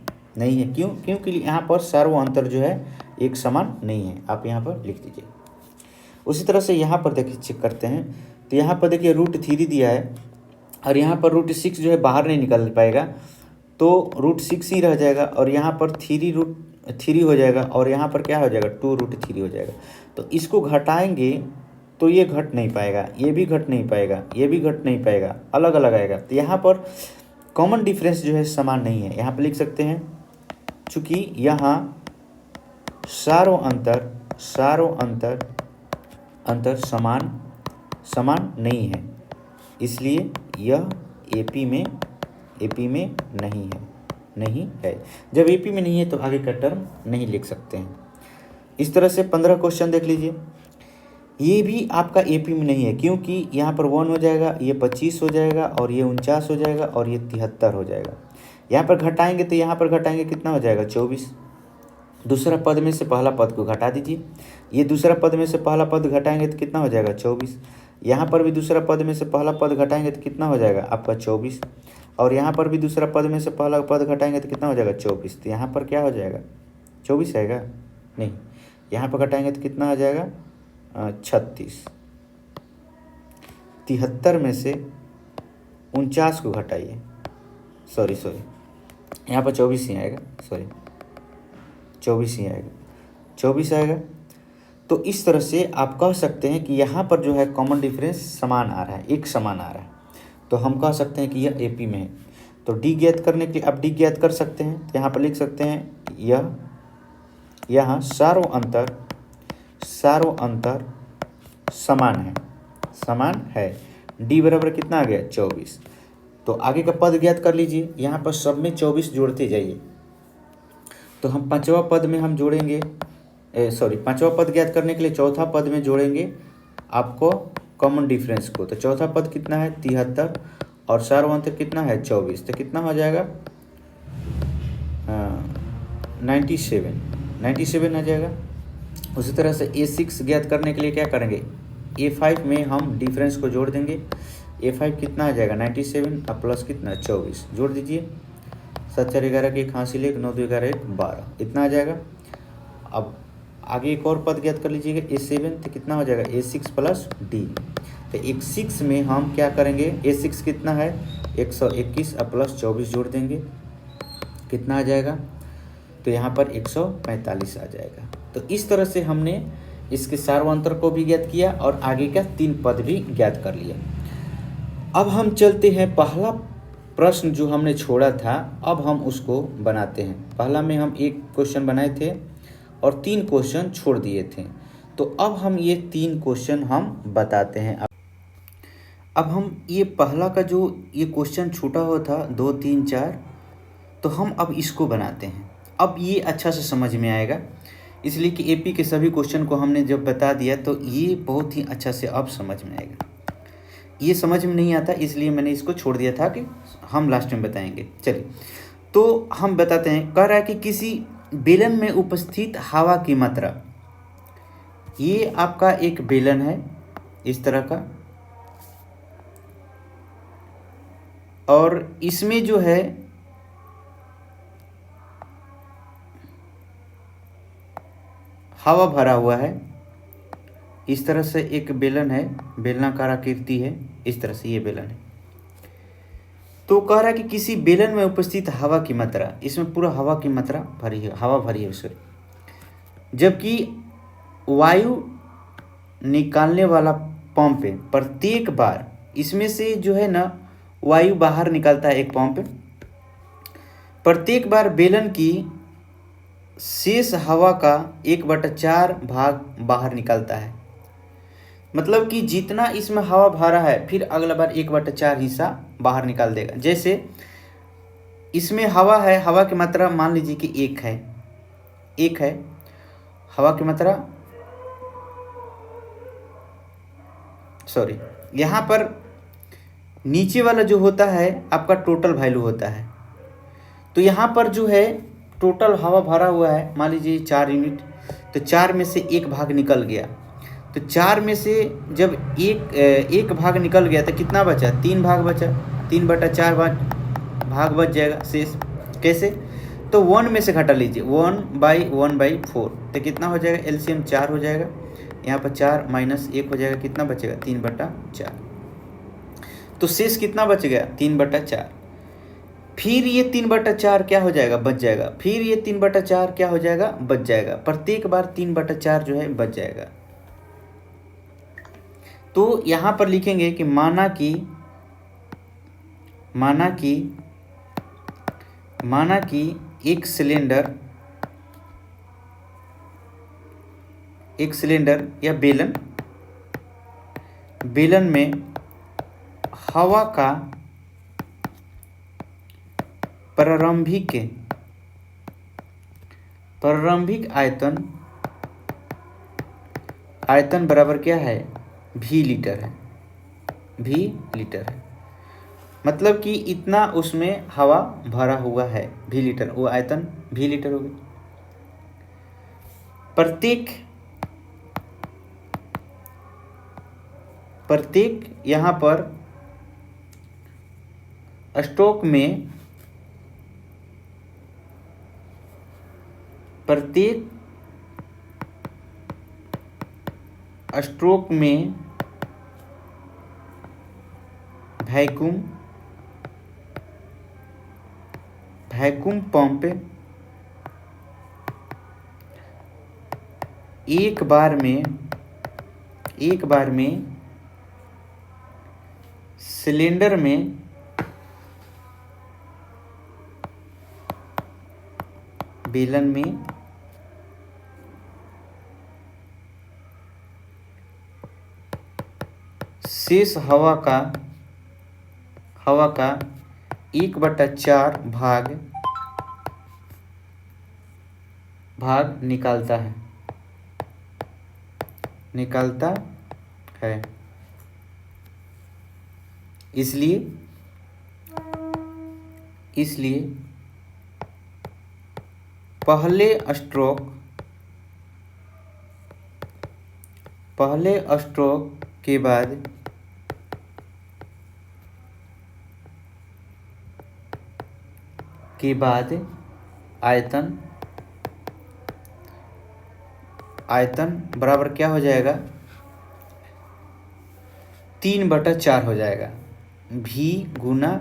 क्यों? क्योंकि यहाँ पर सर्व अंतर जो है एक समान नहीं है। आप यहाँ पर लिख दीजिए। उसी तरह से यहाँ पर देखिए चेक करते हैं, तो यहाँ पर देखिए √3 दिया है और यहाँ पर √6 जो है बाहर नहीं निकल पाएगा, तो √6 ही रह जाएगा और यहाँ पर 3√3 हो जाएगा और यहाँ पर क्या हो जाएगा 2√3 हो जाएगा। तो इसको घटाएंगे तो ये घट नहीं पाएगा, ये भी घट नहीं पाएगा, ये भी घट नहीं पाएगा, अलग अलग आएगा। तो यहाँ पर कॉमन डिफरेंस जो है समान नहीं है। यहाँ पर लिख सकते हैं चूँकि यहाँ सारों अंतर समान नहीं है, इसलिए यह एपी में नहीं है। जब एपी में नहीं है तो आगे का टर्म नहीं लिख सकते हैं। इस तरह से 15 क्वेश्चन देख लीजिए। ये भी आपका एपी में नहीं है क्योंकि यहाँ पर 1 हो जाएगा, ये 25 हो जाएगा और ये 49 हो जाएगा और ये 73 हो जाएगा। यहाँ पर घटाएंगे तो यहाँ पर घटाएंगे कितना हो जाएगा 24। दूसरा पद में से पहला पद को घटा दीजिए, ये दूसरा पद में से पहला पद घटाएंगे तो कितना हो जाएगा 24। यहाँ पर भी दूसरा पद में से पहला पद घटाएंगे तो कितना हो जाएगा आपका 24, और यहाँ पर भी दूसरा पद में से पहला पद घटाएंगे तो कितना हो जाएगा 24। तो यहाँ पर क्या हो जाएगा 24 आएगा नहीं, यहाँ पर घटाएंगे तो कितना हो जाएगा 36। 73 में से 49 को घटाइए, सॉरी यहाँ पर 24 ही आएगा, 24 ही आएगा, 24 आएगा। तो इस तरह से आप कह सकते हैं कि यहाँ पर जो है कॉमन डिफरेंस समान आ रहा है, एक समान आ रहा है, तो हम कह सकते हैं कि यह एपी में है। तो डी ज्ञात करने के लिए आप डी ज्ञात कर सकते हैं, तो यहाँ पर लिख सकते हैं यहाँ सारों अंतर समान है। डी बराबर कितना आ गया 24। तो आगे का पद ज्ञात कर लीजिए, यहाँ पर सब में 24 जोड़ते जाइए। तो हम पांचवा पद में हम जोड़ेंगे, पांचवा पद ज्ञात करने के लिए चौथा पद में जोड़ेंगे आपको कॉमन डिफरेंस को। तो चौथा पद कितना है 73 और सार्व अंतर कितना है 24, तो कितना हो जाएगा 97 आ जाएगा। उसी तरह से A6 ज्ञात करने के लिए क्या करेंगे, A5 में हम डिफरेंस को जोड़ देंगे। A5 कितना आ जाएगा 97 और प्लस कितना 24, जोड़ दीजिए। 7 4 11 की 1 हासिल 1, 9 2 11 1 12, इतना आ जाएगा। अब आगे एक और पद ज्ञात कर लीजिएगा A7, तो कितना हो जाएगा A6 प्लस D। तो A6 में हम क्या करेंगे, A6 कितना है 121 और प्लस 24 जोड़ देंगे, कितना आ जाएगा, तो यहाँ पर 145 आ जाएगा। तो इस तरह से हमने इसके सार्वंतर को भी ज्ञात किया और आगे का 3 पद भी ज्ञात कर लिया। अब हम चलते हैं पहला प्रश्न जो हमने छोड़ा था, अब हम उसको बनाते हैं। पहला में हम 1 क्वेश्चन बनाए थे और 3 क्वेश्चन छोड़ दिए थे, तो अब हम ये 3 क्वेश्चन हम बताते हैं। अब हम ये पहला का जो ये क्वेश्चन छूटा हुआ था 2 3 4, तो हम अब इसको बनाते हैं। अब ये अच्छा से समझ में आएगा, इसलिए कि एपी के सभी क्वेश्चन को हमने जब बता दिया तो ये बहुत ही अच्छा से अब समझ में आएगा। ये समझ में नहीं आता, इसलिए मैंने इसको छोड़ दिया था कि हम लास्ट में बताएंगे। चलिए, तो हम बताते हैं। कह रहा है कि किसी बेलन में उपस्थित हवा की मात्रा, ये आपका एक बेलन है इस तरह का, और इसमें जो है हवा भरा हुआ है। इस तरह से एक बेलन है, बेलनाकार आकृति है, इस तरह से ये बेलन है। तो कह रहा है कि किसी बेलन में उपस्थित हवा की मात्रा, इसमें पूरा हवा की मात्रा भरी है, हवा भरी है उसमें, जबकि वायु निकालने वाला पंप है। प्रत्येक बार इसमें से जो है ना वायु बाहर निकालता है एक पंप, प्रत्येक बार बेलन की शेष हवा का 1/4 भाग बाहर निकालता है। मतलब कि जितना इसमें हवा भरा है, फिर अगला बार 1/4 हिस्सा बाहर निकाल देगा। जैसे इसमें हवा है, हवा की मात्रा मान लीजिए कि 1 है हवा की मात्रा, सॉरी, यहाँ पर नीचे वाला जो होता है आपका टोटल वैल्यू होता है। तो यहाँ पर जो है टोटल हवा भरा हुआ है, मान लीजिए 4 यूनिट, तो 4 में से 1 भाग निकल गया। तो 4 में से जब एक भाग निकल गया तो कितना बचा? 3 भाग बचा, 3/4 भाग बच जाएगा शेष। कैसे? तो 1 में से घटा लीजिए, 1/1/4, तो कितना हो जाएगा? एलसीएम 4 हो जाएगा। यहाँ पर 4 - 1 हो जाएगा, कितना बचेगा? 3/4। तो शेष कितना बच गया? 3/4। फिर ये 3/4 क्या हो जाएगा? बच जाएगा। फिर ये 3/4 क्या हो जाएगा? बच जाएगा। प्रत्येक बार 3/4 जो है बच जाएगा। तो यहाँ पर लिखेंगे कि माना कि एक सिलेंडर या बेलन में हवा का प्रारंभिक आयतन बराबर क्या है? V लीटर है। मतलब कि इतना उसमें हवा भरा हुआ है, V लीटर, वो आयतन V लीटर हो गया। प्रत्येक यहाँ पर स्ट्रोक में वैक्यूम पंप एक बार में सिलेंडर में बेलन में शेष हवा का 1/4 भाग निकालता है। इसलिए पहले स्ट्रोक के बाद आयतन बराबर क्या हो जाएगा? 3/4 हो जाएगा। V गुना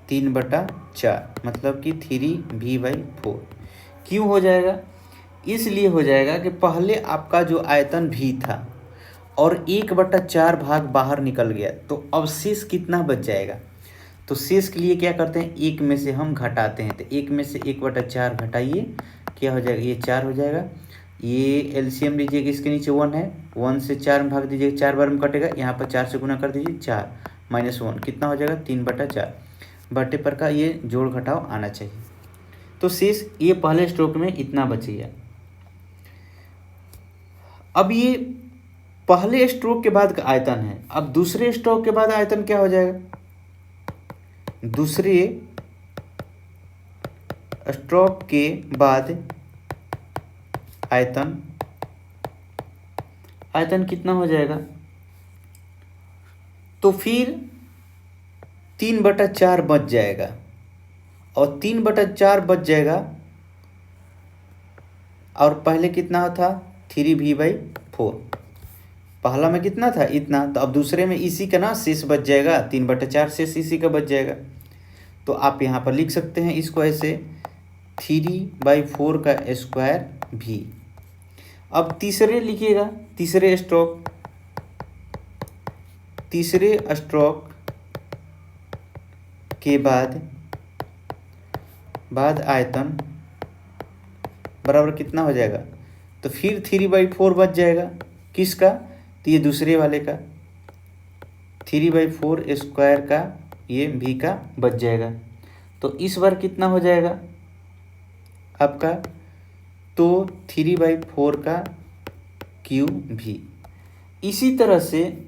3/4 मतलब कि 3V/4। क्यों हो जाएगा? इसलिए हो जाएगा कि पहले आपका जो आयतन V था और 1/4 भाग बाहर निकल गया, तो अब शेष कितना बच जाएगा? तो शेष के लिए क्या करते हैं? 1 में से हम घटाते हैं। तो 1 में से 1/4 घटाइए, क्या हो जाएगा? ये 4 हो जाएगा। ये एलसीएम लीजिएगा, इसके नीचे 1 है, 1 से 4 में भाग दीजिएगा, 4 बार में कटेगा। यहाँ पर 4 से गुना कर दीजिए, 4 - 1 कितना हो जाएगा? 3/4। बटे पर का ये जोड़ घटाव आना चाहिए। तो शेष ये पहले स्ट्रोक में इतना बचेगा। अब ये पहले स्ट्रोक के बाद का आयतन है। अब दूसरे स्ट्रोक के बाद आयतन क्या हो जाएगा? दूसरे स्ट्रोक के बाद आयतन कितना हो जाएगा? तो फिर 3/4 बच जाएगा, और 3/4 बच जाएगा, और पहले कितना था? 3v/4। पहला में कितना था? इतना। तो अब दूसरे में इसी का ना शेष बच जाएगा, 3/4 शेष इसी का बच जाएगा। तो आप यहाँ पर लिख सकते हैं इसको ऐसे, 3/4 का स्क्वायर भी। अब तीसरे लिखिएगा, तीसरे स्ट्रोक के बाद आयतन बराबर कितना हो जाएगा? तो फिर 3/4 बच जाएगा। किसका? तो ये दूसरे वाले का 3/4 स्क्वायर का, ये भी का बच जाएगा। तो इस बार कितना हो जाएगा आपका? तो 3/4 का क्यूब भी। इसी तरह से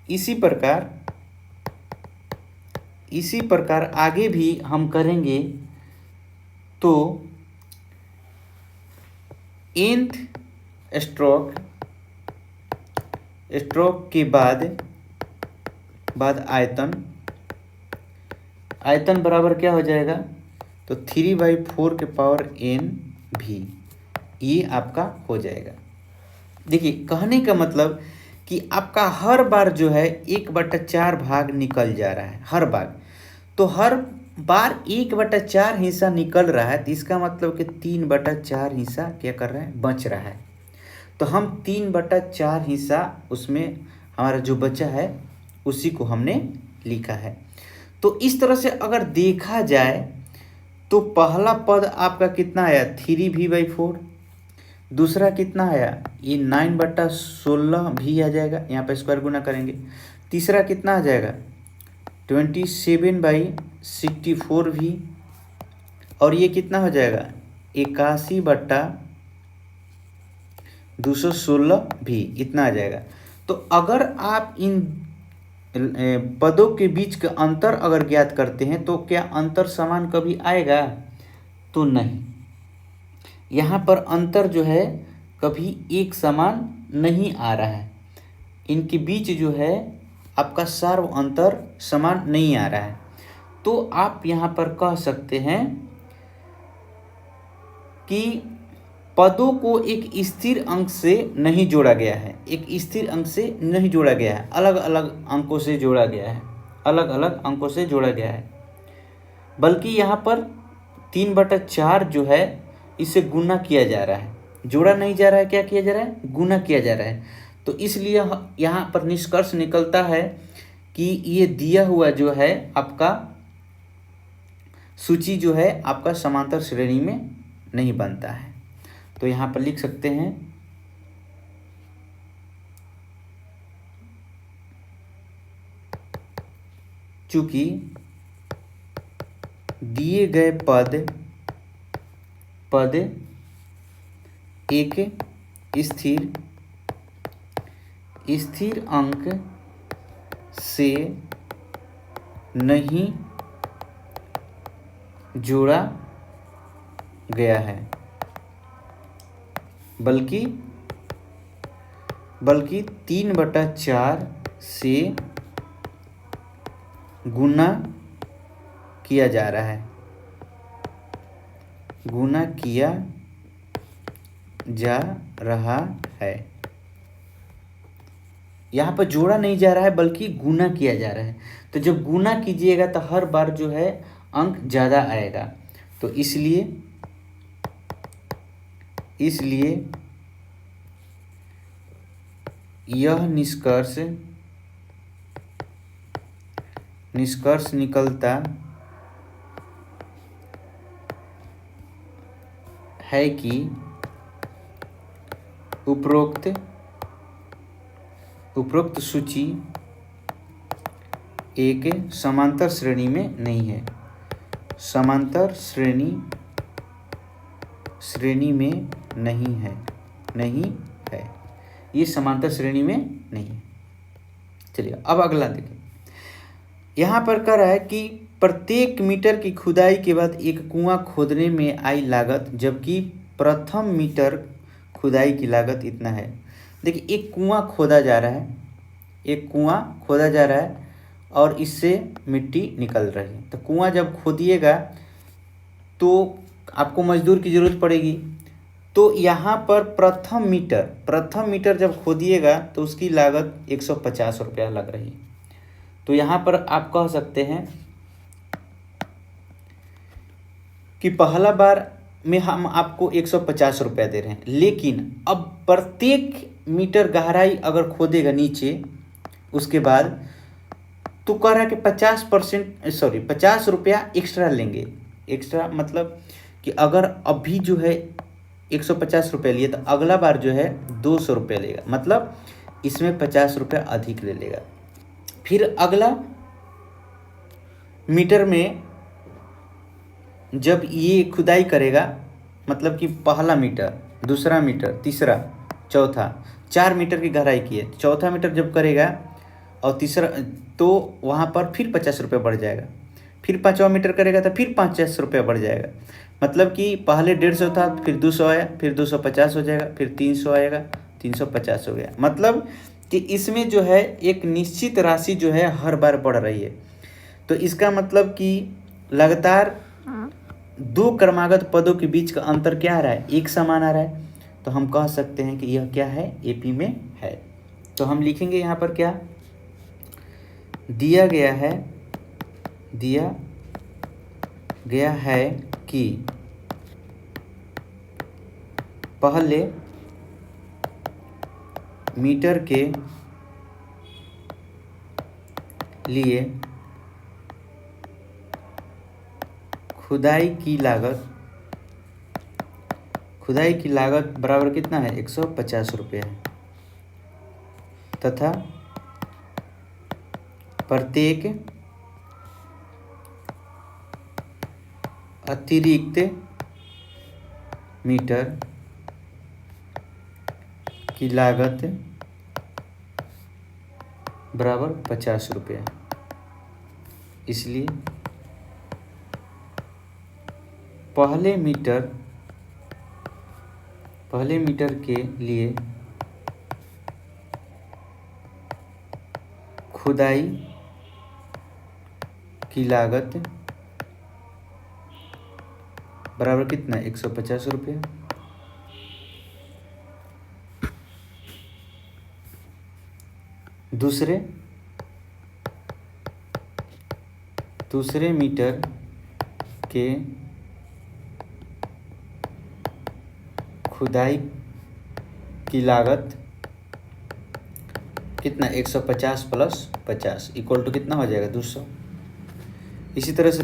इसी प्रकार आगे भी हम करेंगे। तो nth स्ट्रोक के बाद आयतन बराबर क्या हो जाएगा? तो 3/4 के पावर n भी, ये आपका हो जाएगा। देखिए, कहने का मतलब कि आपका हर बार जो है 1/4 भाग निकल जा रहा है, हर बार। तो हर बार 1/4 हिस्सा निकल रहा है, तो इसका मतलब कि 3/4 हिस्सा क्या कर रहा है? बच रहा है। तो हम 3/4 हिस्सा उसमें हमारा जो बचा है उसी को हमने लिखा है। तो इस तरह से अगर देखा जाए तो पहला पद आपका कितना आया? 3v/4। दूसरा कितना आया? ये 9/16 भी आ जाएगा, यहाँ पर स्क्वायर गुना करेंगे। तीसरा कितना आ जाएगा? 27/64 भी। और ये कितना हो जाएगा? 81/216 भी, इतना आ जाएगा। तो अगर आप इन पदों के बीच का अंतर अगर ज्ञात करते हैं तो क्या अंतर समान कभी आएगा? तो नहीं, यहाँ पर अंतर जो है कभी एक समान नहीं आ रहा है। इनके बीच जो है आपका सार्व अंतर समान नहीं आ रहा है। तो आप यहाँ पर कह सकते हैं कि पदों को एक स्थिर अंक से नहीं जोड़ा गया है, एक स्थिर अंक से नहीं जोड़ा गया है, अलग अलग अंकों से जोड़ा गया है, अलग अलग अंकों से जोड़ा गया है। बल्कि यहाँ पर 3/4 जो है इसे गुना किया जा रहा है, जोड़ा नहीं जा रहा है, क्या किया जा रहा है? गुना किया जा रहा है। तो इसलिए यहाँ पर निष्कर्ष निकलता है कि ये दिया हुआ जो है आपका सूची जो है आपका समांतर श्रेणी में नहीं बनता है। तो यहाँ पर लिख सकते हैं चूंकि दिए गए पद एक स्थिर अंक से नहीं जोड़ा गया है, बल्कि 3/4 से गुना किया जा रहा है, गुना किया जा रहा है। यहाँ पर जोड़ा नहीं जा रहा है बल्कि गुना किया जा रहा है। तो जब गुना कीजिएगा तो हर बार जो है अंक ज़्यादा आएगा। तो इसलिए यह निष्कर्ष निकलता है कि उपरोक्त सूची एक समांतर श्रेणी में नहीं है, समांतर श्रेणी में नहीं है। ये समांतर श्रेणी में नहीं है। चलिए अब अगला देखें। यहाँ पर कह रहा है कि प्रत्येक मीटर की खुदाई के बाद एक कुआं खोदने में आई लागत, जबकि प्रथम मीटर खुदाई की लागत इतना है। देखिए एक कुआं खोदा जा रहा है, एक कुआं खोदा जा रहा है और इससे मिट्टी निकल रही है। तो कुआं जब खोदिएगा तो आपको मजदूर की ज़रूरत पड़ेगी। तो यहाँ पर प्रथम मीटर जब खोदिएगा तो उसकी लागत 150 रुपया लग रही है। तो यहाँ पर आप कह सकते हैं कि पहला बार में हम आपको 150 रुपया दे रहे हैं, लेकिन अब प्रत्येक मीटर गहराई अगर खोदेगा नीचे उसके बाद तो कह रहा है कि 50 रुपया एक्स्ट्रा लेंगे। एक्स्ट्रा मतलब कि अगर अभी जो है 150 रुपये लिए तो अगला बार जो है 200 रुपये लेगा, मतलब इसमें 50 रुपये अधिक ले लेगा। फिर अगला मीटर में जब ये खुदाई करेगा, मतलब कि पहला मीटर, दूसरा मीटर, तीसरा, चौथा, 4 मीटर की गहराई की है। चौथा मीटर जब करेगा और तीसरा, तो वहाँ पर फिर 50 रुपये बढ़ जाएगा। फिर 5वां मीटर करेगा तो फिर 50 रुपये बढ़ जाएगा। मतलब कि पहले 150 था, फिर 200 आया, फिर 250 हो जाएगा, फिर 300 आएगा, 350 हो गया। मतलब कि इसमें जो है एक निश्चित राशि जो है हर बार बढ़ रही है। तो इसका मतलब कि लगातार 2 क्रमागत पदों के बीच का अंतर क्या आ रहा है, एक समान आ रहा है। तो हम कह सकते हैं कि यह क्या है, एपी में है। तो हम लिखेंगे यहाँ पर क्या दिया गया है कि पहले मीटर के लिए खुदाई की लागत बराबर कितना है, 150 रुपये है, तथा प्रत्येक अतिरिक्त मीटर की लागत बराबर 50 रुपये। इसलिए पहले मीटर के लिए खुदाई की लागत बराबर कितना, 150 रुपये। दूसरे मीटर के खुदाई की लागत कितना, 150 प्लस 50 इक्वल टू कितना हो जाएगा, 200। इसी तरह से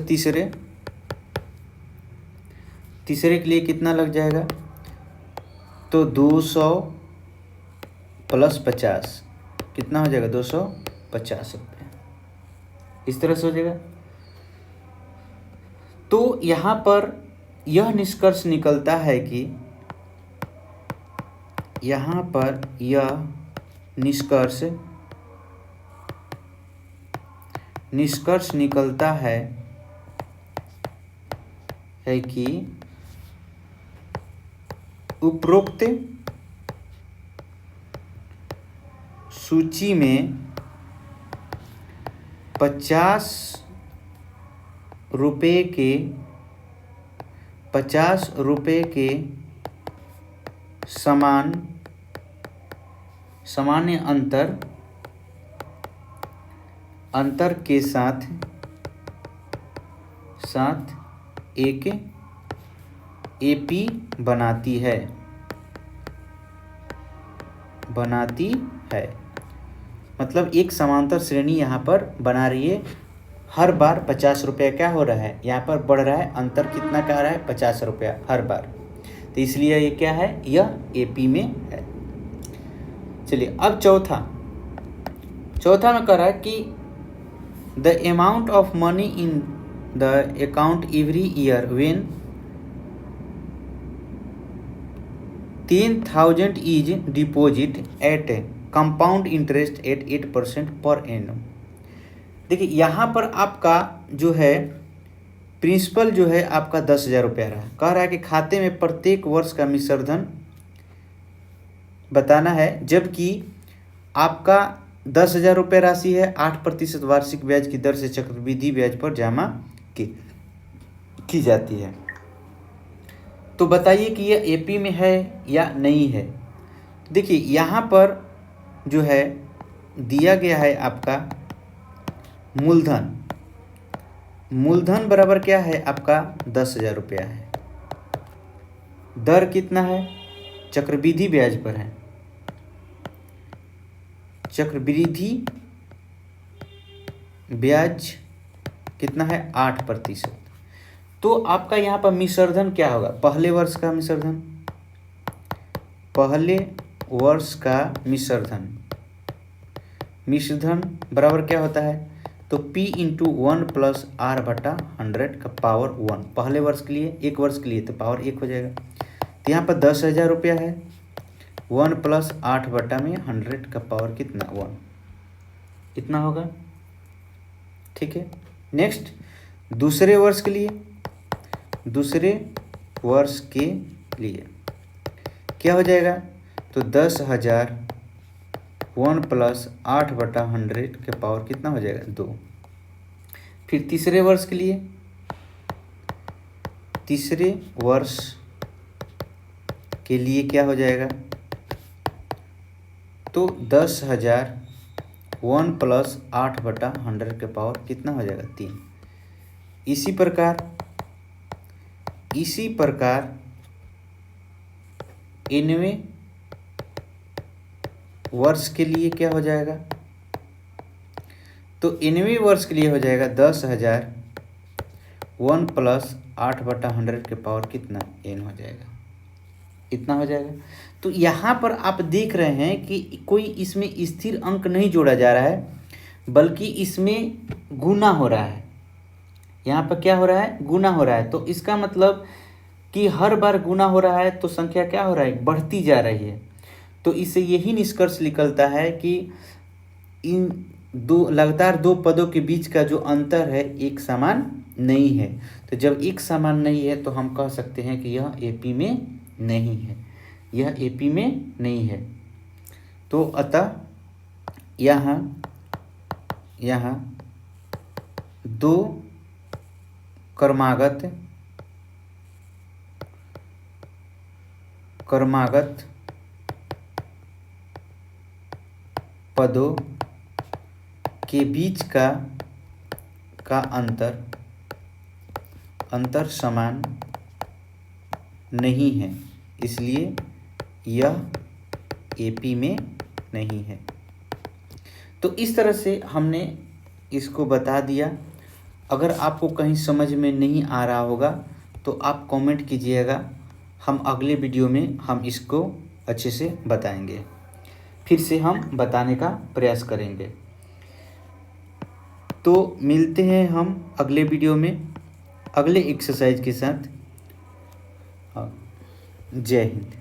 तीसरे के लिए कितना लग जाएगा, तो 200 प्लस 50 कितना हो जाएगा, 250 रुपये। इस तरह से हो जाएगा। तो यहाँ पर यह निष्कर्ष निकलता है कि निष्कर्ष निकलता है कि उपरोक्त सूची में 50 रुपये के सामान्य अंतर के साथ एक एपी बनाती है। मतलब एक समांतर श्रेणी यहाँ पर बना रही है। हर बार 50 रुपया क्या हो रहा है, यहाँ पर बढ़ रहा है। अंतर कितना का रहा है, 50 रुपया हर बार। तो इसलिए ये क्या है, यह एपी में है। चलिए अब चौथा में कह रहा है कि the amount of money in the account every year when 10,000 is deposit eight compound interest eight 8% per annum. देखिए यहाँ पर आपका जो है प्रिंसिपल जो है आपका 10,000 रुपया रहा, कह रहा है कि खाते में प्रत्येक वर्ष का मिश्रधन बताना है, जबकि आपका 10,000 रुपये राशि है, 8% वार्षिक ब्याज की दर से चक्रवृद्धि ब्याज पर जमा की जाती है। तो बताइए कि यह एपी में है या नहीं है। देखिए यहाँ पर जो है दिया गया है आपका मूलधन, मूलधन बराबर क्या है आपका 10,000 रुपया है, दर कितना है चक्रवृद्धि ब्याज पर है, चक्रवृद्धि ब्याज कितना है 8%। तो आपका यहाँ पर मिश्रधन क्या होगा, पहले वर्ष का मिश्रधन, पहले वर्ष का मिश्रधन बराबर क्या होता है, तो P इंटू 1 प्लस R बटा 100 का पावर 1, पहले वर्ष के लिए, एक वर्ष के लिए तो पावर 1 हो जाएगा। तो यहाँ पर 10,000 रुपया है, 1 प्लस 8 बटा में 100 का पावर कितना 1, इतना होगा। ठीक है, नेक्स्ट दूसरे वर्ष के लिए, दूसरे वर्ष के लिए क्या हो जाएगा, तो 10,000 1 प्लस 8 बटा 100 के पावर कितना हो जाएगा 2। फिर तीसरे वर्ष के लिए, तीसरे वर्ष के लिए क्या हो जाएगा, तो 10,000 1 प्लस 8 बटा 100 के पावर कितना हो जाएगा 3। इसी प्रकार इनवें वर्ष के लिए क्या हो जाएगा, तो इनवें वर्ष के लिए हो जाएगा 10,000 1 प्लस 8 बटा 100 के पावर कितना n हो जाएगा, इतना हो जाएगा। तो यहाँ पर आप देख रहे हैं कि कोई इसमें स्थिर अंक नहीं जोड़ा जा रहा है, बल्कि इसमें गुना हो रहा है। यहाँ पर क्या हो रहा है, गुना हो रहा है। तो इसका मतलब कि हर बार गुना हो रहा है तो संख्या क्या हो रहा है, बढ़ती जा रही है। तो इससे यही निष्कर्ष निकलता है कि इन लगातार दो पदों के बीच का जो अंतर है एक समान नहीं है। तो जब एक समान नहीं है तो हम कह सकते हैं कि यह एपी में नहीं है, यह एपी में नहीं है। तो अतः यहाँ दो क्रमागत पदों के बीच का अंतर समान नहीं है, इसलिए यह एपी में नहीं है। तो इस तरह से हमने इसको बता दिया। अगर आपको कहीं समझ में नहीं आ रहा होगा तो आप कमेंट कीजिएगा, हम अगले वीडियो में हम इसको अच्छे से बताएंगे, फिर से हम बताने का प्रयास करेंगे। तो मिलते हैं हम अगले वीडियो में अगले एक्सरसाइज के साथ। जय हिंद।